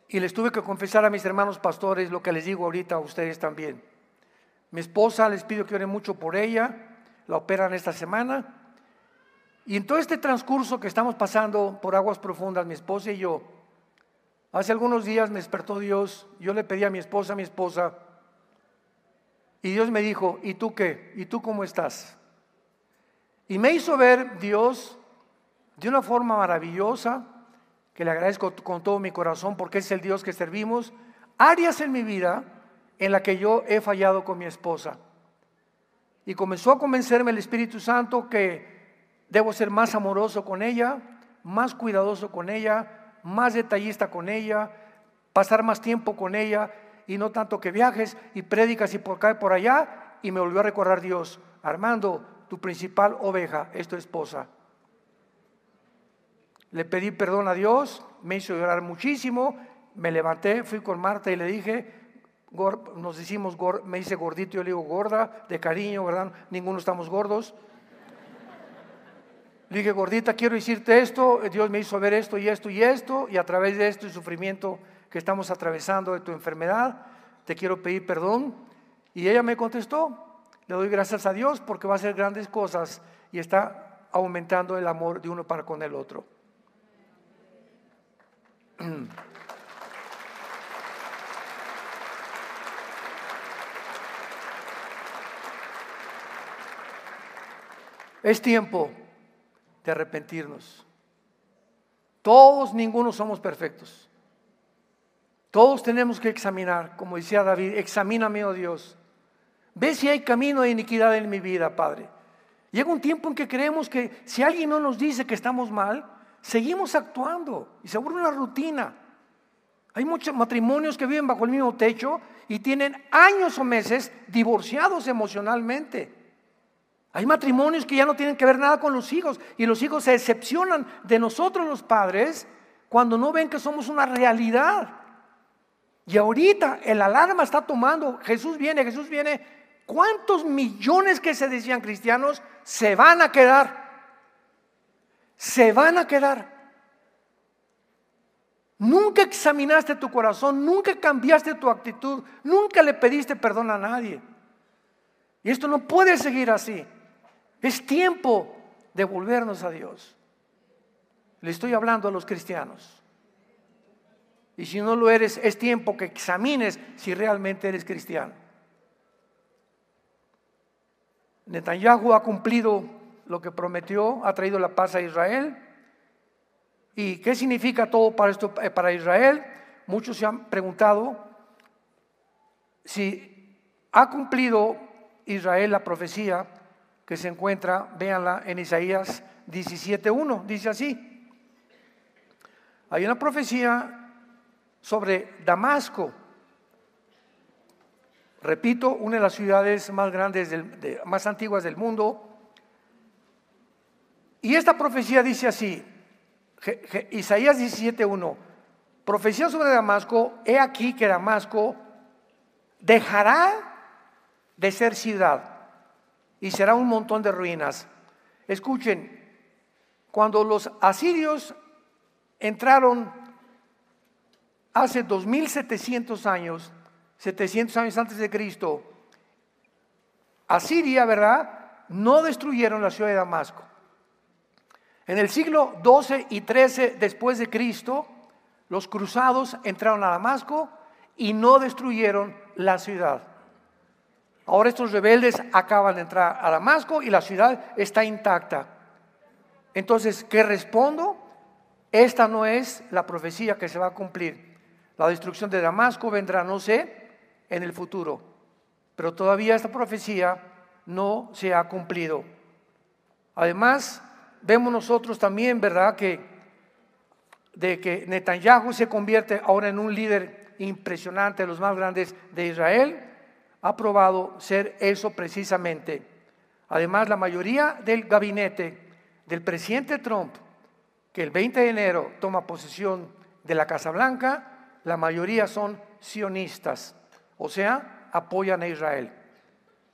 y les tuve que confesar a mis hermanos pastores lo que les digo ahorita a ustedes también. Mi esposa, les pido que oren mucho por ella, la operan esta semana. Y en todo este transcurso que estamos pasando por aguas profundas, mi esposa y yo, hace algunos días me despertó Dios. Yo le pedí a mi esposa, y Dios me dijo: ¿y tú qué? ¿Y tú cómo estás? Y me hizo ver Dios de una forma maravillosa, que le agradezco con todo mi corazón, porque es el Dios que servimos, áreas en mi vida en la que yo he fallado con mi esposa. Y comenzó a convencerme el Espíritu Santo que debo ser más amoroso con ella, más cuidadoso con ella, más detallista con ella, pasar más tiempo con ella, y no tanto que viajes y prédicas y por acá y por allá. Y me volvió a recordar Dios: Armando, tu principal oveja es tu esposa. Le pedí perdón a Dios, me hizo llorar muchísimo, me levanté, fui con Marta y le dije, nos decimos, me dice gordito, yo le digo gorda, de cariño, ¿verdad? Ninguno estamos gordos. Le dije: gordita, quiero decirte esto, Dios me hizo ver esto y esto y esto, y a través de esto y sufrimiento que estamos atravesando de tu enfermedad, te quiero pedir perdón. Y ella me contestó: le doy gracias a Dios porque va a hacer grandes cosas y está aumentando el amor de uno para con el otro. Es tiempo de arrepentirnos. Todos, ninguno somos perfectos. Todos tenemos que examinar, como decía David, examíname, oh Dios. Ve si hay camino de iniquidad en mi vida, Padre. Llega un tiempo en que creemos que si alguien no nos dice que estamos mal, seguimos actuando y se vuelve una rutina. Hay muchos matrimonios que viven bajo el mismo techo y tienen años o meses divorciados emocionalmente. Hay matrimonios que ya no tienen que ver nada con los hijos y los hijos se decepcionan de nosotros los padres cuando no ven que somos una realidad. Y ahorita el alarma está tomando, Jesús viene. ¿Cuántos millones que se decían cristianos se van a quedar? Se van a quedar. Nunca examinaste tu corazón, nunca cambiaste tu actitud, nunca le pediste perdón a nadie. Y esto no puede seguir así. Es tiempo de volvernos a Dios. Le estoy hablando a los cristianos. Y si no lo eres, es tiempo que examines si realmente eres cristiano. Netanyahu ha cumplido lo que prometió, ha traído la paz a Israel. ¿Y qué significa todo para Israel? Muchos se han preguntado si ha cumplido Israel la profecía que se encuentra, véanla en Isaías 17:1, dice así. Hay una profecía sobre Damasco. Repito, una de las ciudades más grandes, más antiguas del mundo. Y esta profecía dice así, Isaías 17:1, profecía sobre Damasco, he aquí que Damasco dejará de ser ciudad y será un montón de ruinas. Escuchen, cuando los asirios entraron hace 2700 años, 700 años antes de Cristo, Asiria, ¿verdad?, no destruyeron la ciudad de Damasco. En el siglo 12 y 13 después de Cristo, los cruzados entraron a Damasco y no destruyeron la ciudad. Ahora estos rebeldes acaban de entrar a Damasco y la ciudad está intacta. Entonces, ¿qué respondo? Esta no es la profecía que se va a cumplir. La destrucción de Damasco vendrá, no sé, en el futuro. Pero todavía esta profecía no se ha cumplido. Además, vemos nosotros también, ¿verdad?, de que Netanyahu se convierte ahora en un líder impresionante, de los más grandes de Israel. Ha probado ser eso precisamente. Además, la mayoría del gabinete del presidente Trump, que el 20 de enero toma posesión de la Casa Blanca, la mayoría son sionistas, o sea, apoyan a Israel.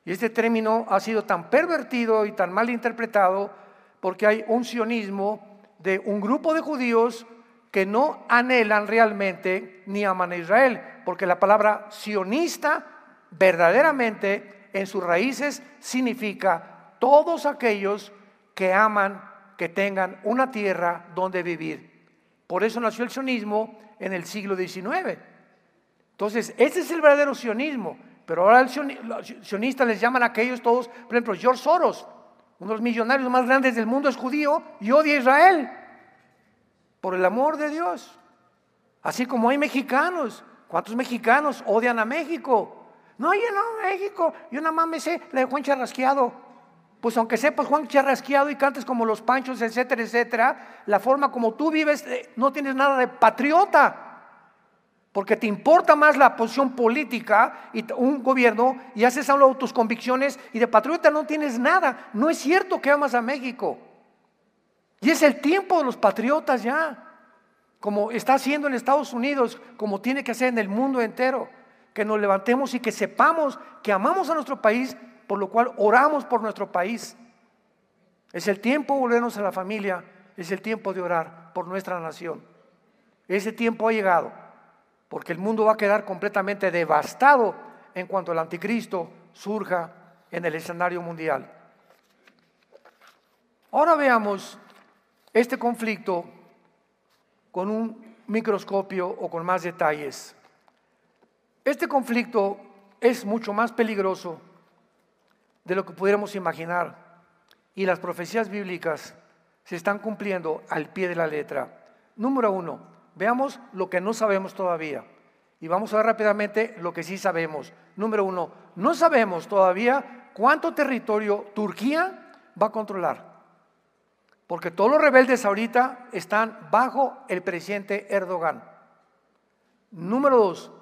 Y este término ha sido tan pervertido y tan mal interpretado porque hay un sionismo de un grupo de judíos que no anhelan realmente ni aman a Israel, porque la palabra sionista verdaderamente en sus raíces significa todos aquellos que aman que tengan una tierra donde vivir. Por eso nació el sionismo en el siglo XIX. Entonces, ese es el verdadero sionismo. Pero ahora los sionistas les llaman a aquellos todos, por ejemplo, George Soros, uno de los millonarios más grandes del mundo, es judío y odia a Israel por el amor de Dios. Así como hay mexicanos. ¿Cuántos mexicanos odian a México? No, yo no, México, yo nada más me sé la de Juan Charrasqueado. Pues aunque sepas Juan Charrasqueado y cantes como los Panchos, etcétera, etcétera, la forma como tú vives, no tienes nada de patriota. Porque te importa más la posición política y un gobierno y haces a un lado tus convicciones y de patriota no tienes nada. No es cierto que amas a México. Y es el tiempo de los patriotas ya, como está haciendo en Estados Unidos, como tiene que hacer en el mundo entero. Que nos levantemos y que sepamos que amamos a nuestro país, por lo cual oramos por nuestro país. Es el tiempo de volvernos a la familia, es el tiempo de orar por nuestra nación. Ese tiempo ha llegado, porque el mundo va a quedar completamente devastado en cuanto el anticristo surja en el escenario mundial. Ahora veamos este conflicto con un microscopio o con más detalles. Este conflicto es mucho más peligroso de lo que pudiéramos imaginar y las profecías bíblicas se están cumpliendo al pie de la letra. Número 1, veamos lo que no sabemos todavía. Y vamos a ver rápidamente lo que sí sabemos. Número 1, no sabemos todavía cuánto territorio Turquía va a controlar. Porque todos los rebeldes ahorita están bajo el presidente Erdogan. Número 2,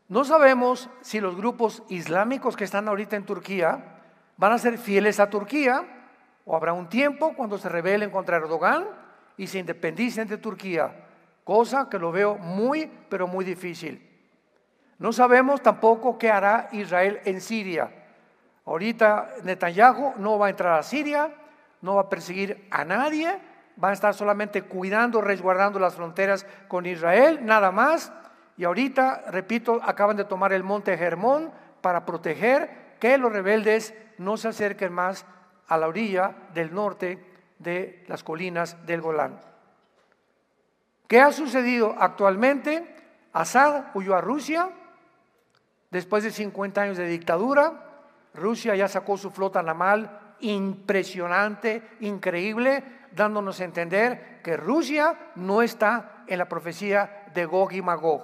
no sabemos si los grupos islámicos que están ahorita en Turquía van a ser fieles a Turquía, o habrá un tiempo cuando se rebelen contra Erdogan y se independicen de Turquía, cosa que lo veo muy, pero muy difícil. No sabemos tampoco qué hará Israel en Siria. Ahorita Netanyahu no va a entrar a Siria, no va a perseguir a nadie, va a estar solamente cuidando, resguardando las fronteras con Israel, nada más. Y ahorita, repito, acaban de tomar el monte Hermón para proteger que los rebeldes no se acerquen más a la orilla del norte de las colinas del Golán. ¿Qué ha sucedido actualmente? Assad huyó a Rusia después de 50 años de dictadura. Rusia ya sacó su flota naval impresionante, increíble, dándonos a entender que Rusia no está en la profecía de Gog y Magog,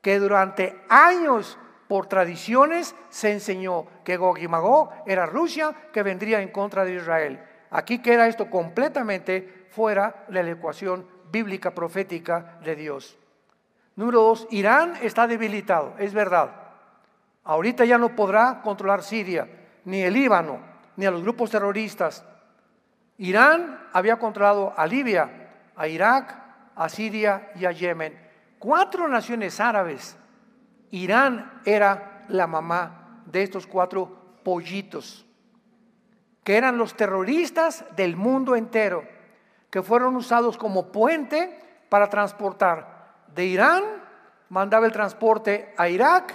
que durante años por tradiciones se enseñó que Gog y Magog era Rusia que vendría en contra de Israel. Aquí queda esto completamente fuera de la ecuación bíblica profética de Dios. Número 2, Irán está debilitado, es verdad. Ahorita ya no podrá controlar Siria, ni el Líbano, ni a los grupos terroristas. Irán había controlado a Libia, a Irak, a Siria y a Yemen. 4 naciones árabes. Irán era la mamá de estos 4 pollitos, que eran los terroristas del mundo entero, que fueron usados como puente para transportar. De Irán mandaba el transporte a Irak,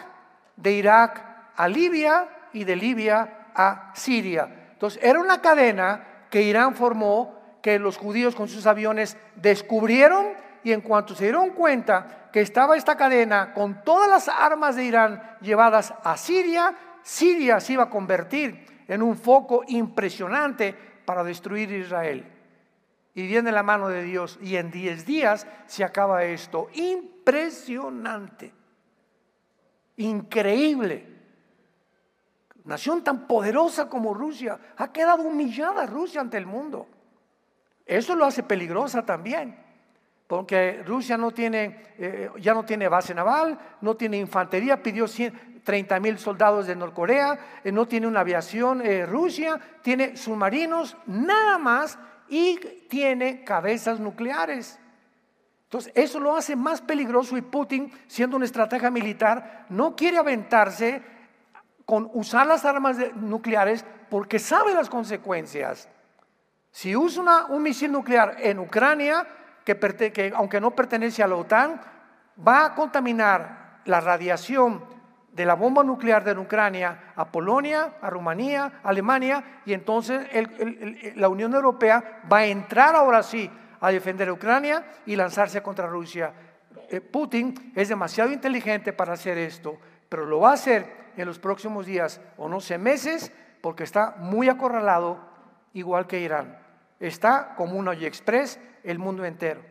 de Irak a Libia y de Libia a Siria. Entonces era una cadena que Irán formó, que los judíos con sus aviones descubrieron, y en cuanto se dieron cuenta que estaba esta cadena con todas las armas de Irán llevadas a Siria, Siria se iba a convertir en un foco impresionante para destruir Israel. Y viene la mano de Dios y en 10 días se acaba esto. Impresionante, increíble. Nación tan poderosa como Rusia ha quedado humillada Rusia ante el mundo. Eso lo hace peligrosa también, porque Rusia no tiene, ya no tiene base naval, no tiene infantería, pidió 30,000 soldados de Norcorea, no tiene una aviación Rusia, tiene submarinos, nada más, y tiene cabezas nucleares. Entonces eso lo hace más peligroso, y Putin, siendo un estratega militar, no quiere aventarse con usar las armas nucleares porque sabe las consecuencias. Si usa un misil nuclear en Ucrania, que aunque no pertenece a la OTAN, va a contaminar la radiación de la bomba nuclear de Ucrania a Polonia, a Rumanía, a Alemania, y entonces la Unión Europea va a entrar ahora sí a defender a Ucrania y lanzarse contra Rusia. Putin es demasiado inteligente para hacer esto, pero lo va a hacer en los próximos días, o no sé, meses, porque está muy acorralado, igual que Irán. Está como un AliExpress el mundo entero.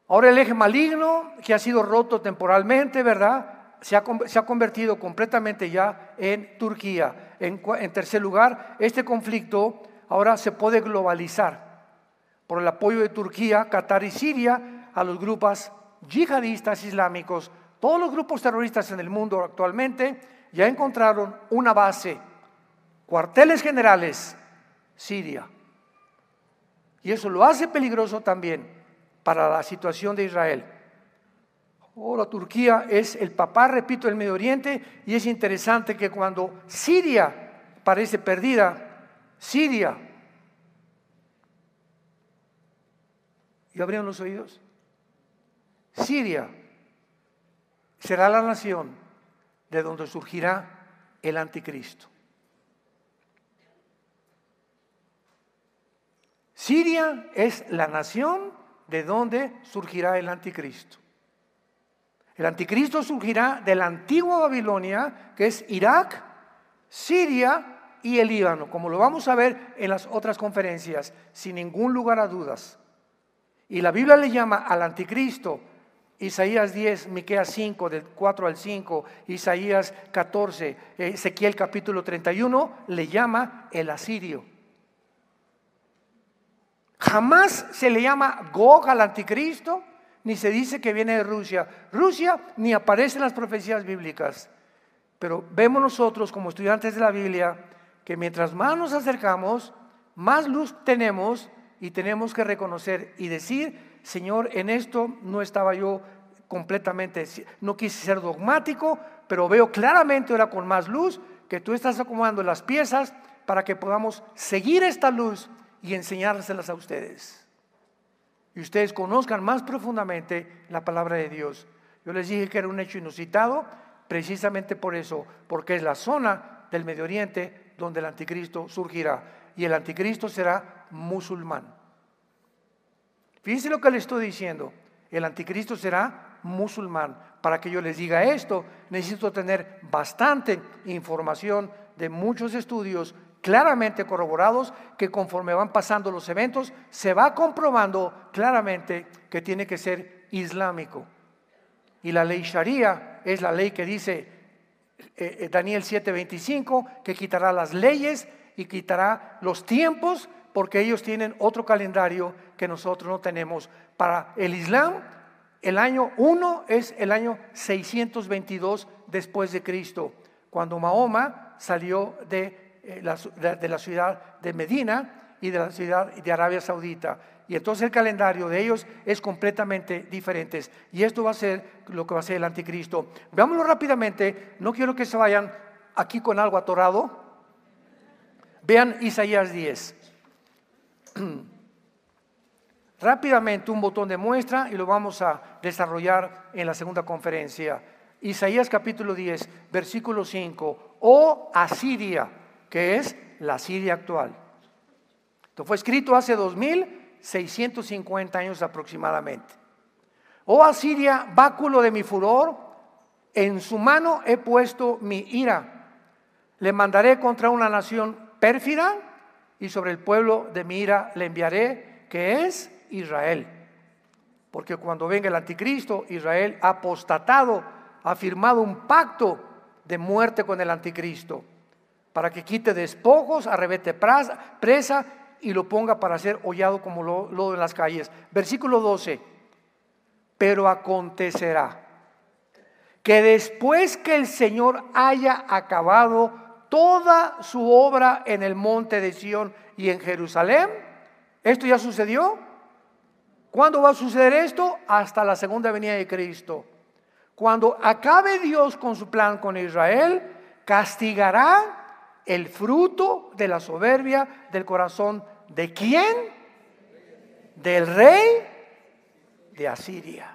Ahora el eje maligno, que ha sido roto temporalmente, ¿verdad?, se ha convertido completamente ya en Turquía. En tercer lugar, este conflicto ahora se puede globalizar por el apoyo de Turquía, Qatar y Siria a los grupos yihadistas islámicos. Todos los grupos terroristas en el mundo actualmente ya encontraron una base, cuarteles generales, Siria. Y eso lo hace peligroso también para la situación de Israel. Ahora Turquía es el papá, repito, del Medio Oriente, y es interesante que cuando Siria parece perdida, Siria, ¿y abrieron los oídos? Siria será la nación de donde surgirá el anticristo. Siria es la nación de donde surgirá el anticristo. El anticristo surgirá de la antigua Babilonia, que es Irak, Siria y el Líbano, como lo vamos a ver en las otras conferencias, sin ningún lugar a dudas. Y la Biblia le llama al anticristo, Isaías 10, Miqueas 5, del 4 al 5, Isaías 14, Ezequiel capítulo 31, le llama el asirio. Jamás se le llama Gog al anticristo, ni se dice que viene de Rusia. Rusia ni aparece en las profecías bíblicas. Pero vemos nosotros como estudiantes de la Biblia que mientras más nos acercamos, más luz tenemos y tenemos que reconocer y decir: Señor, en esto no estaba yo completamente, no quise ser dogmático, pero veo claramente ahora con más luz que tú estás acomodando las piezas para que podamos seguir esta luz y enseñárselas a ustedes. Y ustedes conozcan más profundamente la palabra de Dios. Yo les dije que era un hecho inusitado, precisamente por eso, porque es la zona del Medio Oriente donde el anticristo surgirá. Y el anticristo será musulmán. Fíjense lo que les estoy diciendo. El anticristo será musulmán. Para que yo les diga esto, necesito tener bastante información de muchos estudios claramente corroborados, que conforme van pasando los eventos se va comprobando claramente que tiene que ser islámico. Y la ley Sharia es la ley que dice Daniel 7:25, que quitará las leyes y quitará los tiempos, porque ellos tienen otro calendario que nosotros no tenemos. Para el Islam, el año 1 es el año 622 después de Cristo, cuando Mahoma salió de la ciudad de Medina y de la ciudad de Arabia Saudita. Y entonces el calendario de ellos es completamente diferente. Y esto va a ser lo que va a ser el anticristo. Veámoslo rápidamente. No quiero que se vayan aquí con algo atorado. Vean Isaías 10. Rápidamente un botón de muestra y lo vamos a desarrollar en la segunda conferencia. Isaías capítulo 10, versículo 5. Oh Asiria, que es la Siria actual. Esto fue escrito hace 2650 años aproximadamente. Oh Asiria, báculo de mi furor, en su mano he puesto mi ira. Le mandaré contra una nación pérfida y sobre el pueblo de mi ira le enviaré, que es Israel. Porque cuando venga el anticristo, Israel ha apostatado, ha firmado un pacto de muerte con el anticristo, para que quite despojos, arrebete presa y lo ponga para ser hollado como lodo en las calles. Versículo 12. Pero acontecerá que después que el Señor haya acabado toda su obra en el monte de Sión y en Jerusalén, ¿esto ya sucedió? ¿Cuándo va a suceder esto? Hasta la segunda venida de Cristo. Cuando acabe Dios con su plan con Israel, castigará el fruto de la soberbia del corazón. ¿De quién? Del rey de Asiria.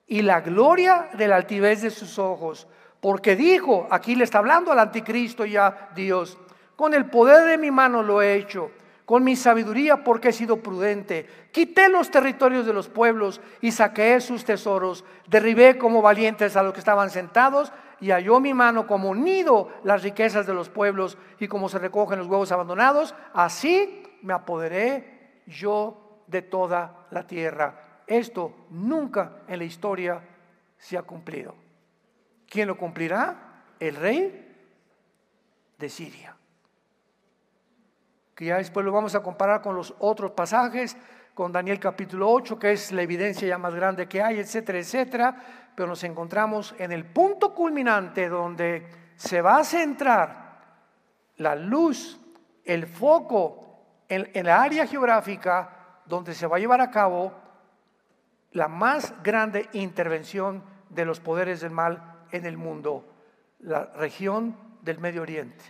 Y la gloria de la altivez de sus ojos. Porque dijo, aquí le está hablando al anticristo ya Dios: con el poder de mi mano lo he hecho, con mi sabiduría porque he sido prudente. Quité los territorios de los pueblos y saqué sus tesoros. Derribé como valientes a los que estaban sentados, y halló mi mano como nido las riquezas de los pueblos y como se recogen los huevos abandonados. Así me apoderé yo de toda la tierra. Esto nunca en la historia se ha cumplido. ¿Quién lo cumplirá? El rey de Siria. Que ya después lo vamos a comparar con los otros pasajes, con Daniel capítulo 8, que es la evidencia ya más grande que hay, etcétera, etcétera. Pero nos encontramos en el punto culminante donde se va a centrar la luz, el foco en la área geográfica donde se va a llevar a cabo la más grande intervención de los poderes del mal en el mundo, la región del Medio Oriente,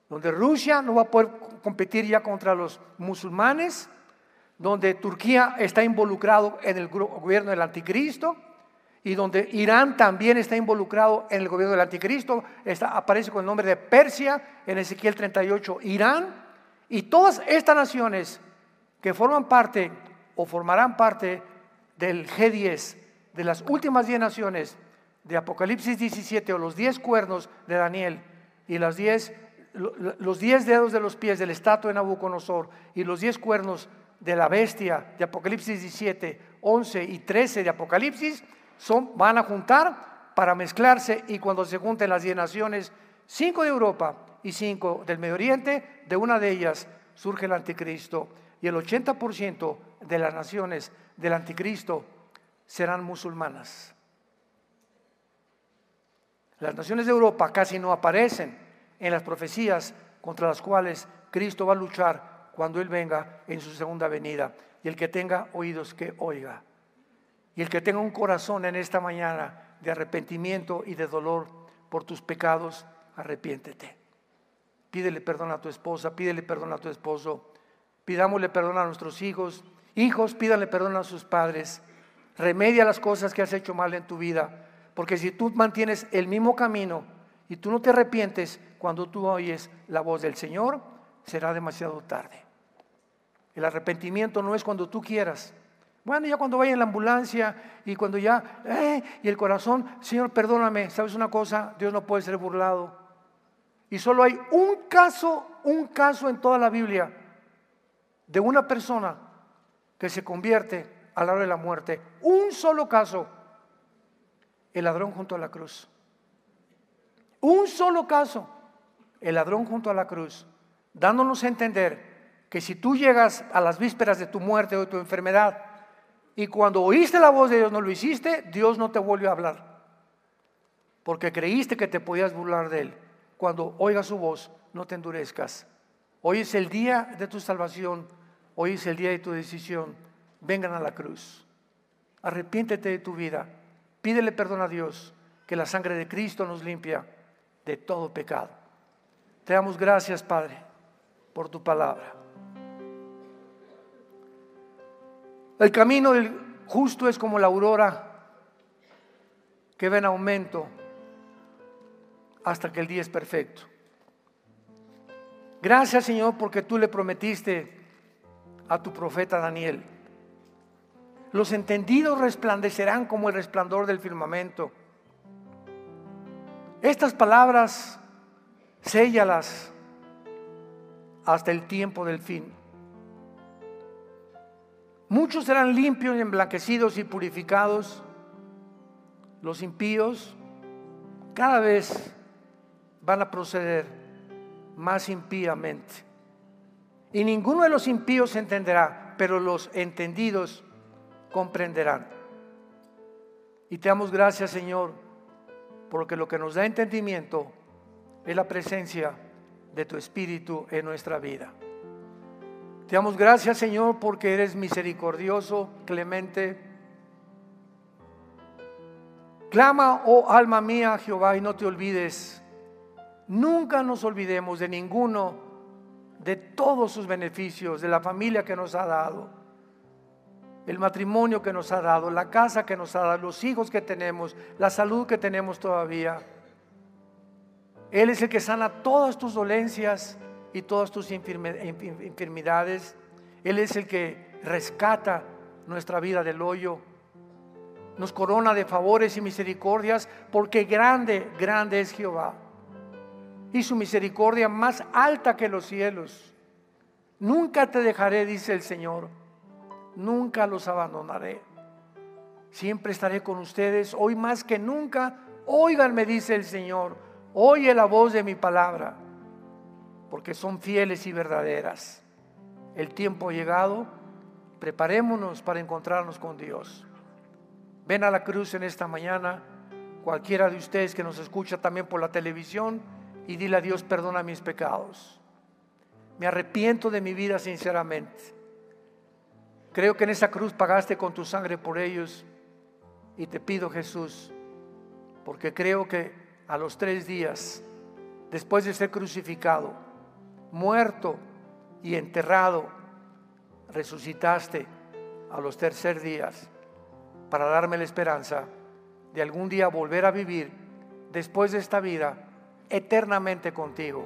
donde Rusia no va a poder competir ya contra los musulmanes, donde Turquía está involucrado en el gobierno del anticristo, y donde Irán también está involucrado en el gobierno del anticristo. Aparece con el nombre de Persia en Ezequiel 38, Irán, y todas estas naciones que forman parte o formarán parte del G10, de las últimas 10 naciones de Apocalipsis 17, o los 10 cuernos de Daniel, y los 10 dedos de los pies de la estatua de Nabucodonosor, y los 10 cuernos de la bestia de Apocalipsis 17, 11 y 13 de Apocalipsis, van a juntar para mezclarse, y cuando se junten las 10 naciones, 5 de Europa y 5 del Medio Oriente, de una de ellas surge el anticristo, y el 80% de las naciones del anticristo serán musulmanas. Las naciones de Europa casi no aparecen en las profecías contra las cuales Cristo va a luchar cuando Él venga en su segunda venida. Y el que tenga oídos, que oiga. Y el que tenga un corazón en esta mañana de arrepentimiento y de dolor por tus pecados, arrepiéntete. Pídele perdón a tu esposa, pídele perdón a tu esposo, pidámosle perdón a nuestros hijos. Hijos, pídanle perdón a sus padres. Remedia las cosas que has hecho mal en tu vida. Porque si tú mantienes el mismo camino y tú no te arrepientes, cuando tú oyes la voz del Señor, será demasiado tarde. El arrepentimiento no es cuando tú quieras. Bueno, ya cuando vaya en la ambulancia y cuando ya, y el corazón, Señor, perdóname. ¿Sabes una cosa? Dios no puede ser burlado. Y solo hay un caso en toda la Biblia de una persona que se convierte a la hora de la muerte. Un solo caso. El ladrón junto a la cruz. Un solo caso. El ladrón junto a la cruz, dándonos a entender que si tú llegas a las vísperas de tu muerte o de tu enfermedad y cuando oíste la voz de Dios no lo hiciste, Dios no te volvió a hablar, porque creíste que te podías burlar de Él. Cuando oigas su voz, no te endurezcas. Hoy es el día de tu salvación, hoy es el día de tu decisión. Vengan a la cruz, arrepiéntete de tu vida, pídele perdón a Dios, que la sangre de Cristo nos limpia de todo pecado. Te damos gracias, Padre, por tu palabra. El camino del justo es como la aurora que va en aumento hasta que el día es perfecto. Gracias, Señor, porque tú le prometiste a tu profeta Daniel: los entendidos resplandecerán como el resplandor del firmamento. Estas palabras, séllalas hasta el tiempo del fin. Muchos serán limpios, emblanquecidos y purificados. Los impíos cada vez van a proceder más impíamente. Y ninguno de los impíos entenderá, pero los entendidos comprenderán. Y te damos gracias, Señor, porque lo que nos da entendimiento es la presencia de tu Espíritu en nuestra vida. Te damos gracias, Señor, porque eres misericordioso, clemente. Clama, oh alma mía, a Jehová, y no te olvides. Nunca nos olvidemos de ninguno de todos sus beneficios, de la familia que nos ha dado, el matrimonio que nos ha dado, la casa que nos ha dado, los hijos que tenemos, la salud que tenemos todavía. Él es el que sana todas tus dolencias y todas tus enfermedades. Él es el que rescata nuestra vida del hoyo, nos corona de favores y misericordias, porque grande, grande es Jehová, y su misericordia más alta que los cielos. Nunca te dejaré, dice el Señor, nunca los abandonaré. Siempre estaré con ustedes, hoy más que nunca. Óiganme, dice el Señor, oye la voz de mi palabra, porque son fieles y verdaderas. El tiempo ha llegado, preparémonos para encontrarnos con Dios. Ven a la cruz en esta mañana, cualquiera de ustedes que nos escucha también por la televisión, y dile a Dios: perdona mis pecados. Me arrepiento de mi vida sinceramente. Creo que en esa cruz pagaste con tu sangre por ellos, y te pido, Jesús, porque creo que a los 3 días, después de ser crucificado, muerto y enterrado, resucitaste a los 3 días para darme la esperanza de algún día volver a vivir después de esta vida eternamente contigo.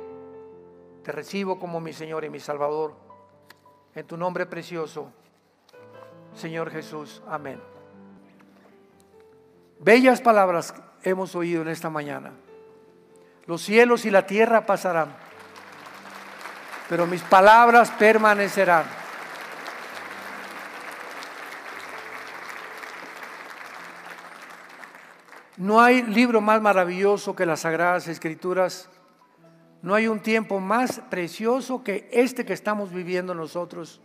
Te recibo como mi Señor y mi Salvador, en tu nombre precioso, Señor Jesús. Amén. Bellas palabras hemos oído en esta mañana. Los cielos y la tierra pasarán, pero mis palabras permanecerán. No hay libro más maravilloso que las Sagradas Escrituras. No hay un tiempo más precioso que este que estamos viviendo nosotros.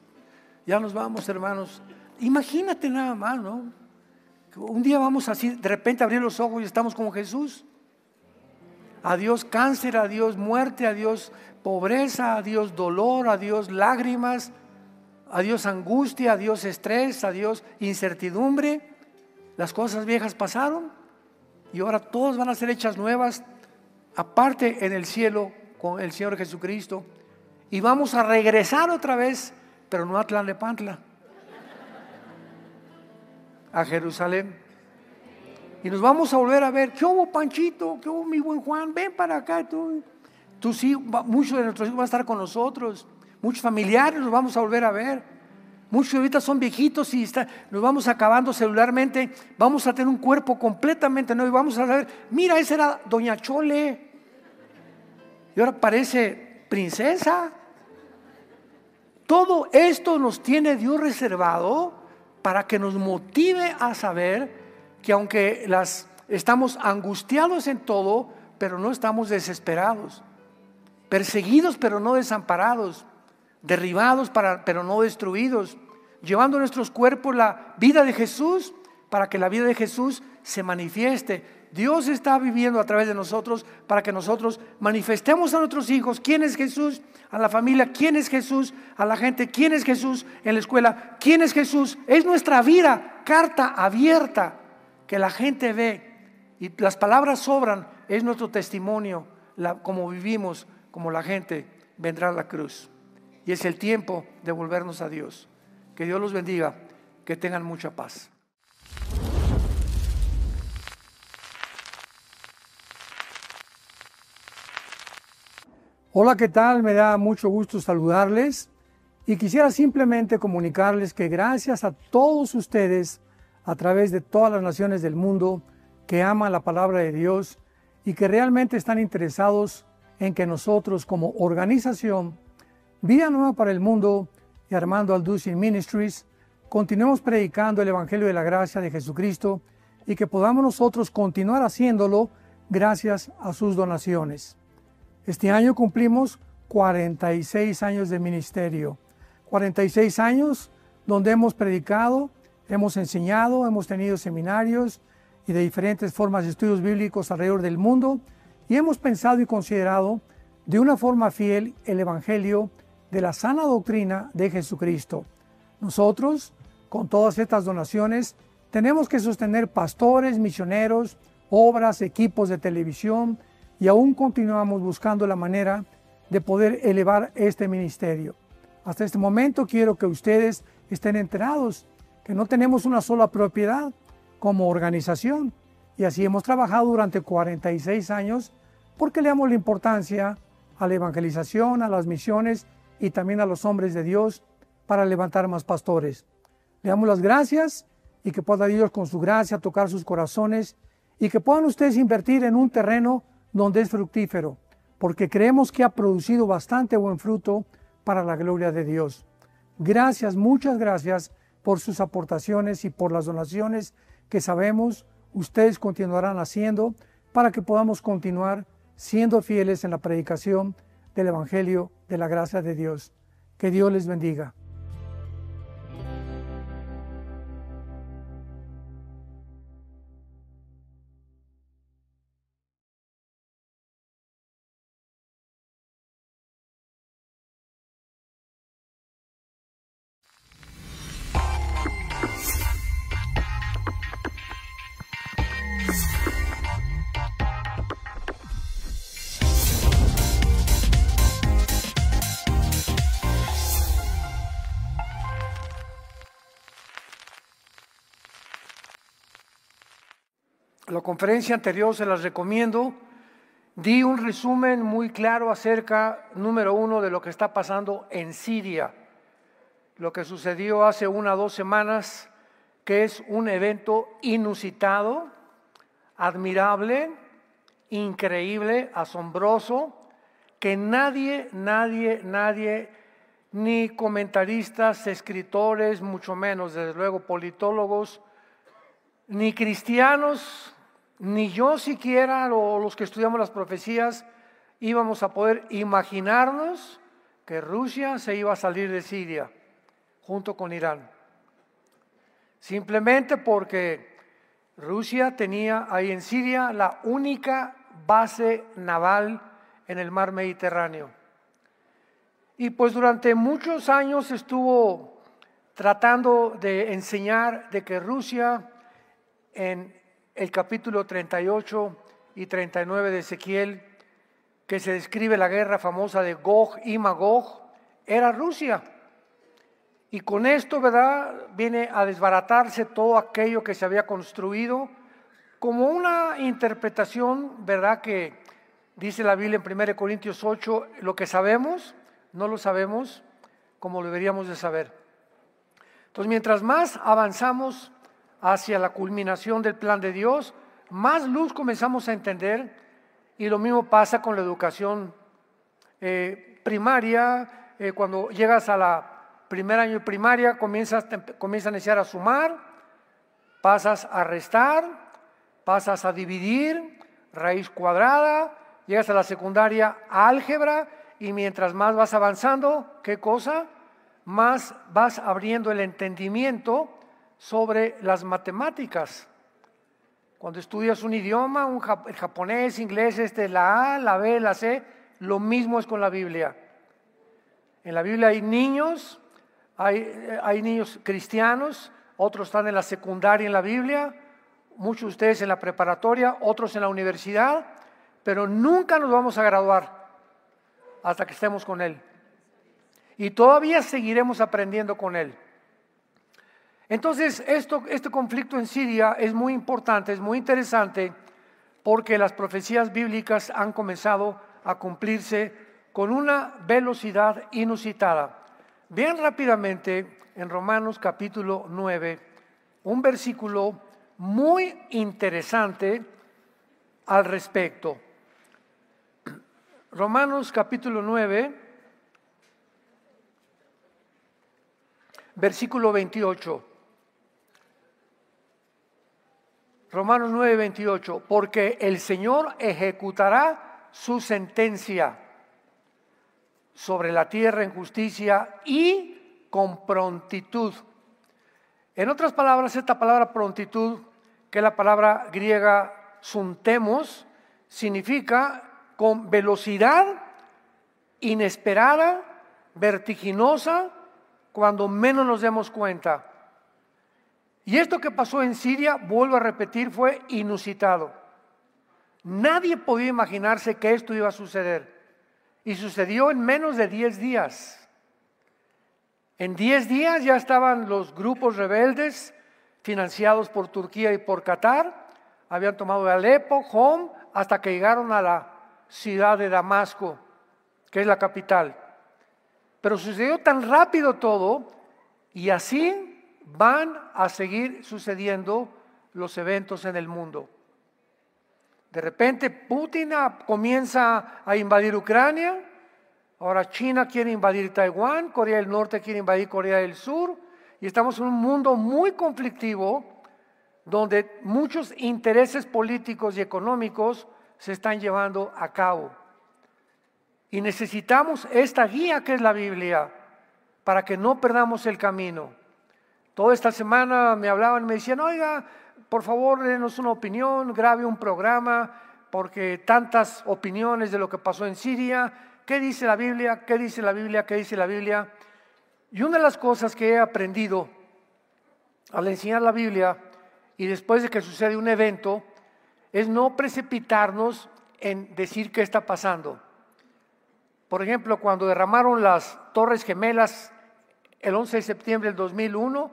Ya nos vamos, hermanos. Imagínate nada más, ¿no? Un día vamos así, de repente abrir los ojos y estamos como Jesús. Adiós cáncer, adiós muerte, adiós pobreza, adiós dolor, adiós lágrimas, adiós angustia, adiós estrés, adiós incertidumbre. Las cosas viejas pasaron y ahora todas van a ser hechas nuevas, aparte en el cielo con el Señor Jesucristo. Y vamos a regresar otra vez, pero no a Tlalnepantla, a Jerusalén. Y nos vamos a volver a ver. ¿Qué hubo, Panchito? ¿Qué hubo, mi buen Juan? Ven para acá. Tú sí, muchos de nuestros hijos van a estar con nosotros. Muchos familiares los vamos a volver a ver. Muchos ahorita son viejitos y nos vamos acabando celularmente. Vamos a tener un cuerpo completamente nuevo y vamos a ver, mira, esa era Doña Chole. Y ahora parece princesa. Todo esto nos tiene Dios reservado para que nos motive a saber que aunque estamos angustiados en todo, pero no estamos desesperados, perseguidos pero no desamparados, derribados pero no destruidos, llevando a nuestros cuerpos la vida de Jesús para que la vida de Jesús se manifieste. Dios está viviendo a través de nosotros para que nosotros manifestemos a nuestros hijos quién es Jesús, a la familia quién es Jesús, a la gente quién es Jesús, en la escuela quién es Jesús. Es nuestra vida, carta abierta que la gente ve y las palabras sobran. Es nuestro testimonio, como vivimos, como la gente vendrá a la cruz. Y es el tiempo de volvernos a Dios. Que Dios los bendiga, que tengan mucha paz. Hola, ¿qué tal? Me da mucho gusto saludarles y quisiera simplemente comunicarles que gracias a todos ustedes a través de todas las naciones del mundo que aman la palabra de Dios y que realmente están interesados en que nosotros como organización Vida Nueva para el Mundo y Armando Alducin Ministries continuemos predicando el Evangelio de la Gracia de Jesucristo y que podamos nosotros continuar haciéndolo gracias a sus donaciones. Este año cumplimos 46 años de ministerio, 46 años donde hemos predicado, hemos enseñado, hemos tenido seminarios y de diferentes formas de estudios bíblicos alrededor del mundo y hemos pensado y considerado de una forma fiel el Evangelio de la sana doctrina de Jesucristo. Nosotros, con todas estas donaciones, tenemos que sostener pastores, misioneros, obras, equipos de televisión y aún continuamos buscando la manera de poder elevar este ministerio. Hasta este momento quiero que ustedes estén enterados que no tenemos una sola propiedad como organización y así hemos trabajado durante 46 años porque le damos la importancia a la evangelización, a las misiones y también a los hombres de Dios para levantar más pastores. Le damos las gracias y que pueda Dios con su gracia tocar sus corazones y que puedan ustedes invertir en un terreno donde es fructífero, porque creemos que ha producido bastante buen fruto para la gloria de Dios. Gracias, muchas gracias por sus aportaciones y por las donaciones que sabemos ustedes continuarán haciendo para que podamos continuar siendo fieles en la predicación del Evangelio de la gracia de Dios. Que Dios les bendiga. La conferencia anterior se las recomiendo. Di un resumen muy claro acerca, número uno, de lo que está pasando en Siria. Lo que sucedió hace 1 o 2 semanas, que es un evento inusitado. admirable, increíble, asombroso, que nadie, ni comentaristas, escritores, mucho menos, desde luego, politólogos, ni cristianos, ni yo siquiera, o los que estudiamos las profecías, íbamos a poder imaginarnos que Rusia se iba a salir de Siria junto con Irán. Simplemente porque Rusia tenía ahí en Siria la única base naval en el mar Mediterráneo. Y pues durante muchos años estuvo tratando de enseñar de que Rusia, en el capítulo 38 y 39 de Ezequiel, que se describe la guerra famosa de Gog y Magog, era Rusia. Y con esto, ¿verdad?, viene a desbaratarse todo aquello que se había construido como una interpretación, ¿verdad?, que dice la Biblia en 1 Corintios 8, lo que sabemos, no lo sabemos como lo deberíamos de saber. Entonces, mientras más avanzamos hacia la culminación del plan de Dios, más luz comenzamos a entender, y lo mismo pasa con la educación primaria. Cuando llegas a la primer año de primaria, comienzas a enseñar a sumar, pasas a restar, pasas a dividir, raíz cuadrada, llegas a la secundaria, álgebra, y mientras más vas avanzando, ¿qué cosa? Más vas abriendo el entendimiento sobre las matemáticas. Cuando estudias un idioma, el japonés, inglés, la A, la B, la C, lo mismo es con la Biblia. En la Biblia hay niños cristianos, otros están en la secundaria en la Biblia, muchos de ustedes en la preparatoria, otros en la universidad, pero nunca nos vamos a graduar hasta que estemos con Él. Y todavía seguiremos aprendiendo con Él. Entonces, este conflicto en Siria es muy importante, es muy interesante, porque las profecías bíblicas han comenzado a cumplirse con una velocidad inusitada. Vean rápidamente en Romanos capítulo 9, un versículo muy interesante al respecto. Romanos capítulo 9, versículo 28. Romanos 9, 28. Porque el Señor ejecutará su sentencia sobre la tierra en justicia y con prontitud. En otras palabras, esta palabra prontitud, que es la palabra griega suntemos, significa con velocidad inesperada, vertiginosa, cuando menos nos demos cuenta. Y esto que pasó en Siria, vuelvo a repetir, fue inusitado. Nadie podía imaginarse que esto iba a suceder. Y sucedió en menos de 10 días. En 10 días ya estaban los grupos rebeldes, financiados por Turquía y por Qatar, habían tomado Alepo, Hom, hasta que llegaron a la ciudad de Damasco, que es la capital. Pero sucedió tan rápido todo, y así van a seguir sucediendo los eventos en el mundo. De repente Putin comienza a invadir Ucrania, ahora China quiere invadir Taiwán, Corea del Norte quiere invadir Corea del Sur, y estamos en un mundo muy conflictivo, donde muchos intereses políticos y económicos se están llevando a cabo. Y necesitamos esta guía que es la Biblia, para que no perdamos el camino. Toda esta semana me hablaban, me decían, oiga, por favor, denos una opinión, grabe un programa, porque tantas opiniones de lo que pasó en Siria, ¿qué dice la Biblia? ¿Qué dice la Biblia? ¿Qué dice la Biblia? Y una de las cosas que he aprendido al enseñar la Biblia, y después de que sucede un evento, es no precipitarnos en decir qué está pasando. Por ejemplo, cuando derramaron las Torres Gemelas el 11 de septiembre del 2001,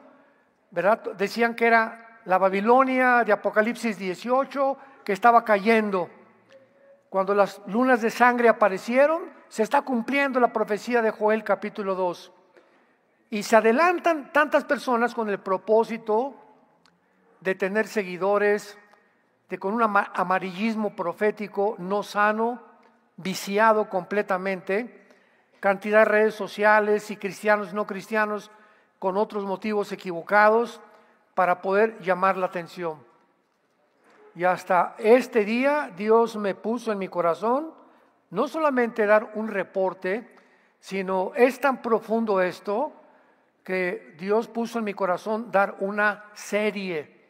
¿verdad? Decían que era la Babilonia de Apocalipsis 18 que estaba cayendo. Cuando las lunas de sangre aparecieron, se está cumpliendo la profecía de Joel capítulo 2. Y se adelantan tantas personas con el propósito de tener seguidores, con un amarillismo profético no sano, viciado completamente, cantidad de redes sociales y cristianos y no cristianos con otros motivos equivocados para poder llamar la atención. Y hasta este día Dios me puso en mi corazón no solamente dar un reporte, sino es tan profundo esto que Dios puso en mi corazón dar una serie.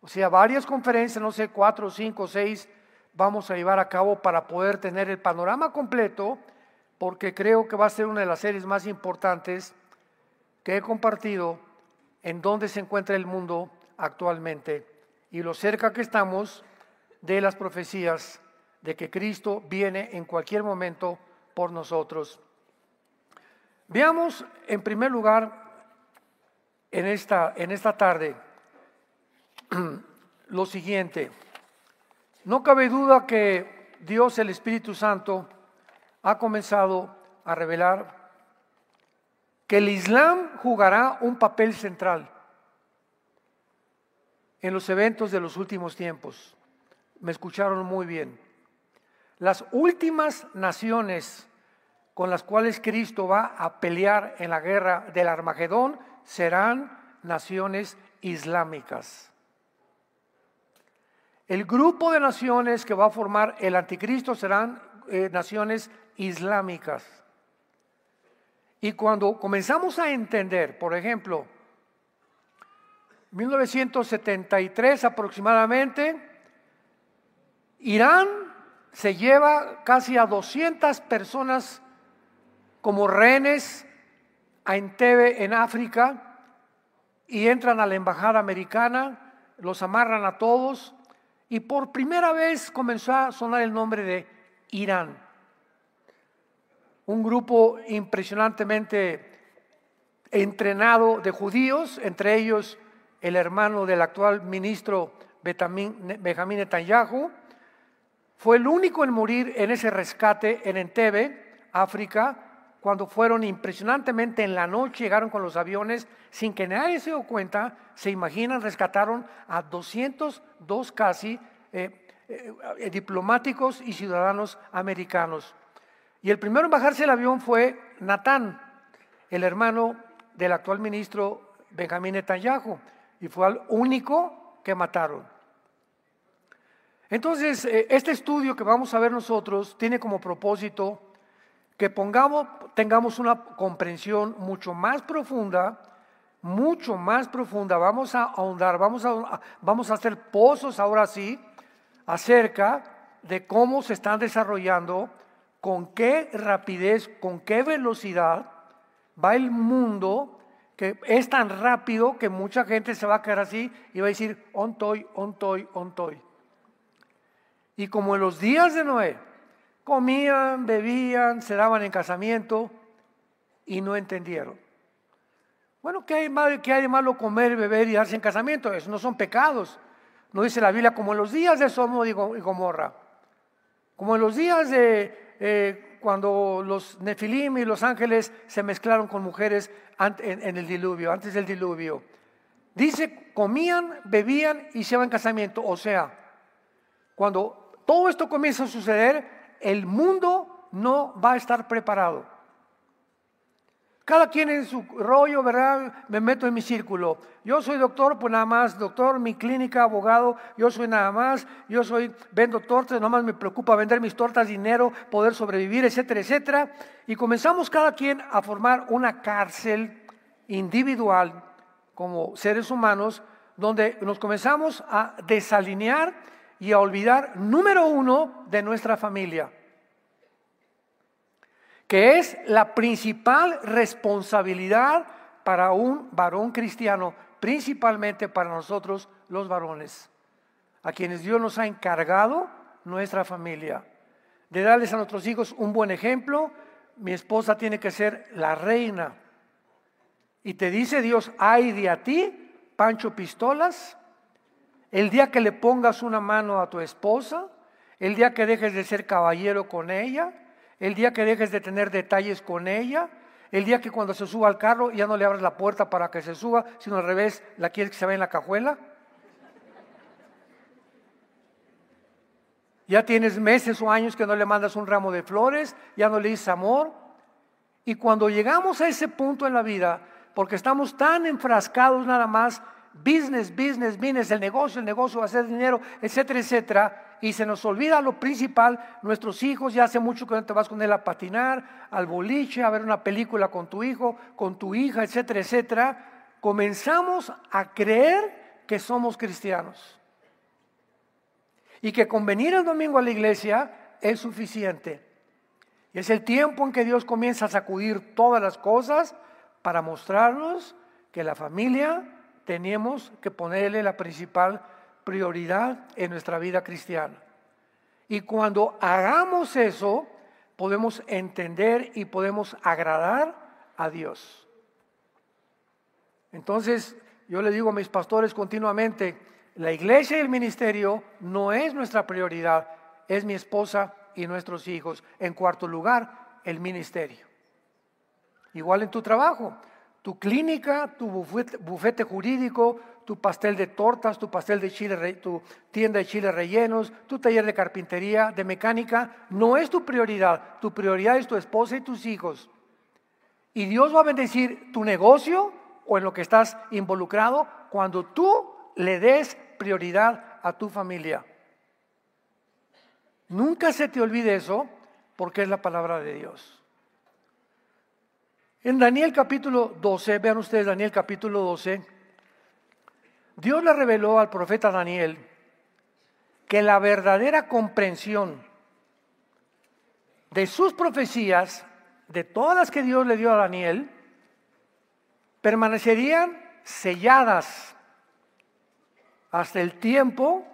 O sea, varias conferencias, no sé, 4, 5, 6, vamos a llevar a cabo para poder tener el panorama completo, porque creo que va a ser una de las series más importantes que he compartido en dónde se encuentra el mundo actualmente y lo cerca que estamos de las profecías de que Cristo viene en cualquier momento por nosotros. Veamos en primer lugar en esta tarde lo siguiente. No cabe duda que Dios, el Espíritu Santo, ha comenzado a revelar que el Islam jugará un papel central en los eventos de los últimos tiempos. Me escucharon muy bien. Las últimas naciones con las cuales Cristo va a pelear en la guerra del Armagedón serán naciones islámicas. El grupo de naciones que va a formar el anticristo serán naciones islámicas. Y cuando comenzamos a entender, por ejemplo, 1973 aproximadamente, Irán se lleva casi a 200 personas como rehenes a Entebbe en África y entran a la embajada americana, los amarran a todos y por primera vez comenzó a sonar el nombre de Irán. Un grupo impresionantemente entrenado de judíos, entre ellos el hermano del actual ministro Benjamín Netanyahu, fue el único en morir en ese rescate en Entebbe, África, cuando fueron impresionantemente en la noche, llegaron con los aviones, sin que nadie se dio cuenta, se imaginan, rescataron a 202 casi diplomáticos y ciudadanos americanos. Y el primero en bajarse el avión fue Natán, el hermano del actual ministro Benjamín Netanyahu, y fue el único que mataron. Entonces, este estudio que vamos a ver nosotros tiene como propósito que tengamos una comprensión mucho más profunda, vamos a ahondar, vamos a hacer pozos ahora sí, acerca de cómo se están desarrollando, con qué rapidez, con qué velocidad va el mundo, que es tan rápido que mucha gente se va a quedar así y va a decir, ontoy. Y como en los días de Noé, comían, bebían, se daban en casamiento y no entendieron. Bueno, ¿qué hay de malo comer, beber y darse en casamiento? Eso no son pecados. No dice la Biblia como en los días de Sodoma y Gomorra, como en los días de cuando los Nefilim y los ángeles se mezclaron con mujeres en el diluvio, antes del diluvio. Dice, comían, bebían y se iban en casamiento. O sea, cuando todo esto comienza a suceder, el mundo no va a estar preparado. Cada quien en su rollo, ¿verdad? Me meto en mi círculo. Yo soy doctor, pues nada más, doctor, mi clínica, abogado, yo soy nada más, vendo tortas, nada más me preocupa vender mis tortas, dinero, poder sobrevivir, etcétera, etcétera. Y comenzamos cada quien a formar una cárcel individual como seres humanos, donde nos comenzamos a desalinear y a olvidar, número uno, de nuestra familia, que es la principal responsabilidad para un varón cristiano, principalmente para nosotros los varones, a quienes Dios nos ha encargado nuestra familia, de darles a nuestros hijos un buen ejemplo. Mi esposa tiene que ser la reina, y te dice Dios, ay de a ti, Pancho Pistolas, el día que le pongas una mano a tu esposa, el día que dejes de ser caballero con ella, el día que dejes de tener detalles con ella, el día que cuando se suba al carro ya no le abras la puerta para que se suba, sino al revés, la quieres que se vaya en la cajuela. Ya tienes meses o años que no le mandas un ramo de flores, ya no le dices amor. Y cuando llegamos a ese punto en la vida, porque estamos tan enfrascados nada más, business, business, business, el negocio, hacer dinero, etcétera, etcétera, y se nos olvida lo principal, nuestros hijos, ya hace mucho que no te vas con él a patinar, al boliche, a ver una película con tu hijo, con tu hija, etcétera, etcétera, comenzamos a creer que somos cristianos. Y que con venir el domingo a la iglesia es suficiente. Y es el tiempo en que Dios comienza a sacudir todas las cosas para mostrarnos que la familia tenemos que ponerle la principal prioridad en nuestra vida cristiana. Y cuando hagamos eso, podemos entender y podemos agradar a Dios. Entonces, yo le digo a mis pastores continuamente, la iglesia y el ministerio no es nuestra prioridad, es mi esposa y nuestros hijos. En cuarto lugar, el ministerio. Igual en tu trabajo, tu clínica, tu bufete jurídico, tu pastel de tortas, tu pastel de chile, tu tienda de chiles rellenos, tu taller de carpintería, de mecánica, no es tu prioridad. Tu prioridad es tu esposa y tus hijos. Y Dios va a bendecir tu negocio o en lo que estás involucrado cuando tú le des prioridad a tu familia. Nunca se te olvide eso, porque es la palabra de Dios. En Daniel capítulo 12, vean ustedes Daniel capítulo 12, Dios le reveló al profeta Daniel que la verdadera comprensión de sus profecías, de todas las que Dios le dio a Daniel, permanecerían selladas hasta el tiempo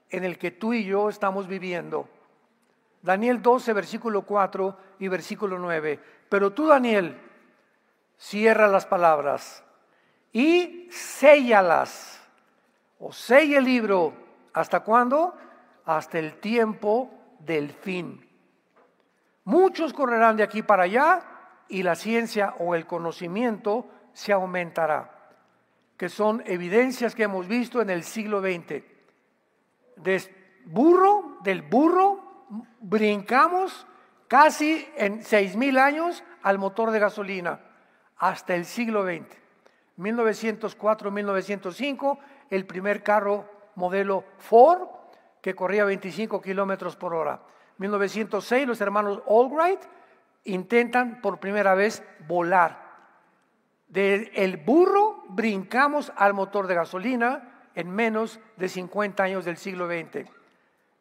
en el que tú y yo estamos viviendo. Daniel 12, versículo 4 y versículo 9. Pero tú, Daniel, cierra las palabras y séllalas, o sella el libro. ¿Hasta cuándo? Hasta el tiempo del fin. Muchos correrán de aquí para allá y la ciencia o el conocimiento se aumentará, que son evidencias que hemos visto en el siglo XX. Del burro brincamos casi en 6,000 años al motor de gasolina hasta el siglo XX. 1904-1905, el primer carro modelo Ford que corría 25 kilómetros por hora. 1906, los hermanos Albright intentan por primera vez volar. Del burro brincamos al motor de gasolina en menos de 50 años del siglo XX.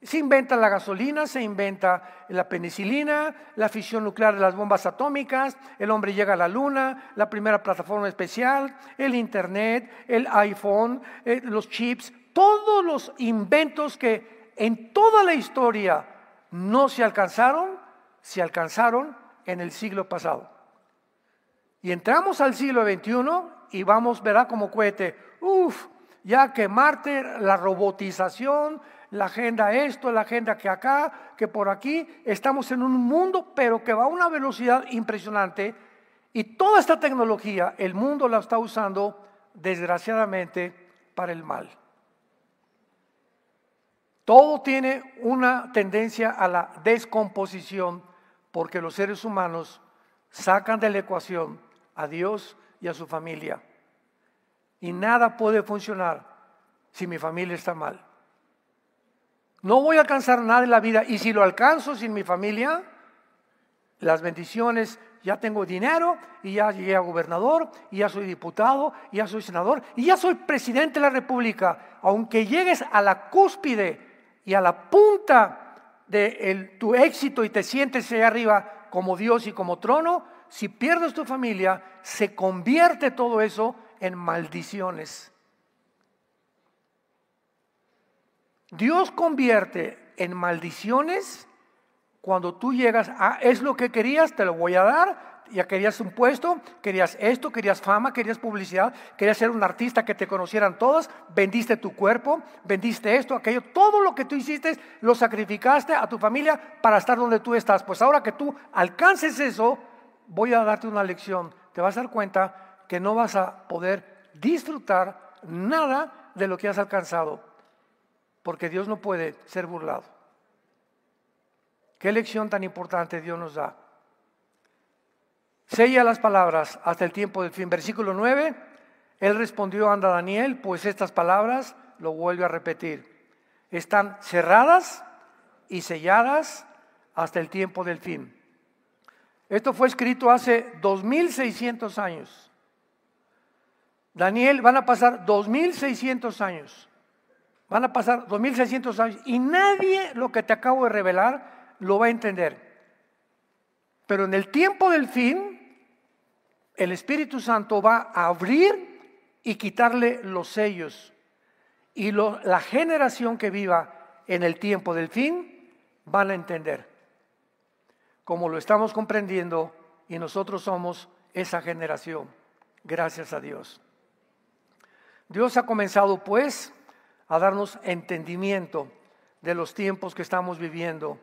Se inventa la gasolina, se inventa la penicilina, la fisión nuclear de las bombas atómicas, el hombre llega a la luna, la primera plataforma especial, el internet, el iPhone, los chips, todos los inventos que en toda la historia no se alcanzaron en el siglo pasado. Y entramos al siglo XXI y vamos, verá como cohete, ya que Marte, la robotización, la agenda esto, la agenda que acá, que por aquí, estamos en un mundo pero que va a una velocidad impresionante y toda esta tecnología el mundo la está usando desgraciadamente para el mal. Todo tiene una tendencia a la descomposición porque los seres humanos sacan de la ecuación a Dios y a su familia. Y nada puede funcionar si mi familia está mal. No voy a alcanzar nada en la vida y si lo alcanzo sin mi familia, las bendiciones, ya tengo dinero y ya llegué a gobernador y ya soy diputado y ya soy senador y ya soy presidente de la república. Aunque llegues a la cúspide y a la punta de tu éxito y te sientes allá arriba como Dios y como trono, si pierdes tu familia, se convierte todo eso en maldiciones. Dios convierte en maldiciones cuando tú llegas a, es lo que querías, te lo voy a dar, ya querías un puesto, querías esto, querías fama, querías publicidad, querías ser un artista que te conocieran todos, vendiste tu cuerpo, vendiste esto, aquello, todo lo que tú hiciste lo sacrificaste a tu familia para estar donde tú estás. Pues ahora que tú alcances eso, voy a darte una lección, te vas a dar cuenta que no vas a poder disfrutar nada de lo que has alcanzado, porque Dios no puede ser burlado. Qué lección tan importante Dios nos da. Sella las palabras hasta el tiempo del fin. Versículo 9, él respondió: anda Daniel, pues estas palabras, lo vuelve a repetir, están cerradas y selladas hasta el tiempo del fin. Esto fue escrito hace 2600 años. Daniel, van a pasar 2600 años. Van a pasar 2600 años y nadie lo que te acabo de revelar lo va a entender. Pero en el tiempo del fin, el Espíritu Santo va a abrir y quitarle los sellos. Y la generación que viva en el tiempo del fin van a entender. Como lo estamos comprendiendo, y nosotros somos esa generación. Gracias a Dios. Dios ha comenzado pues a darnos entendimiento de los tiempos que estamos viviendo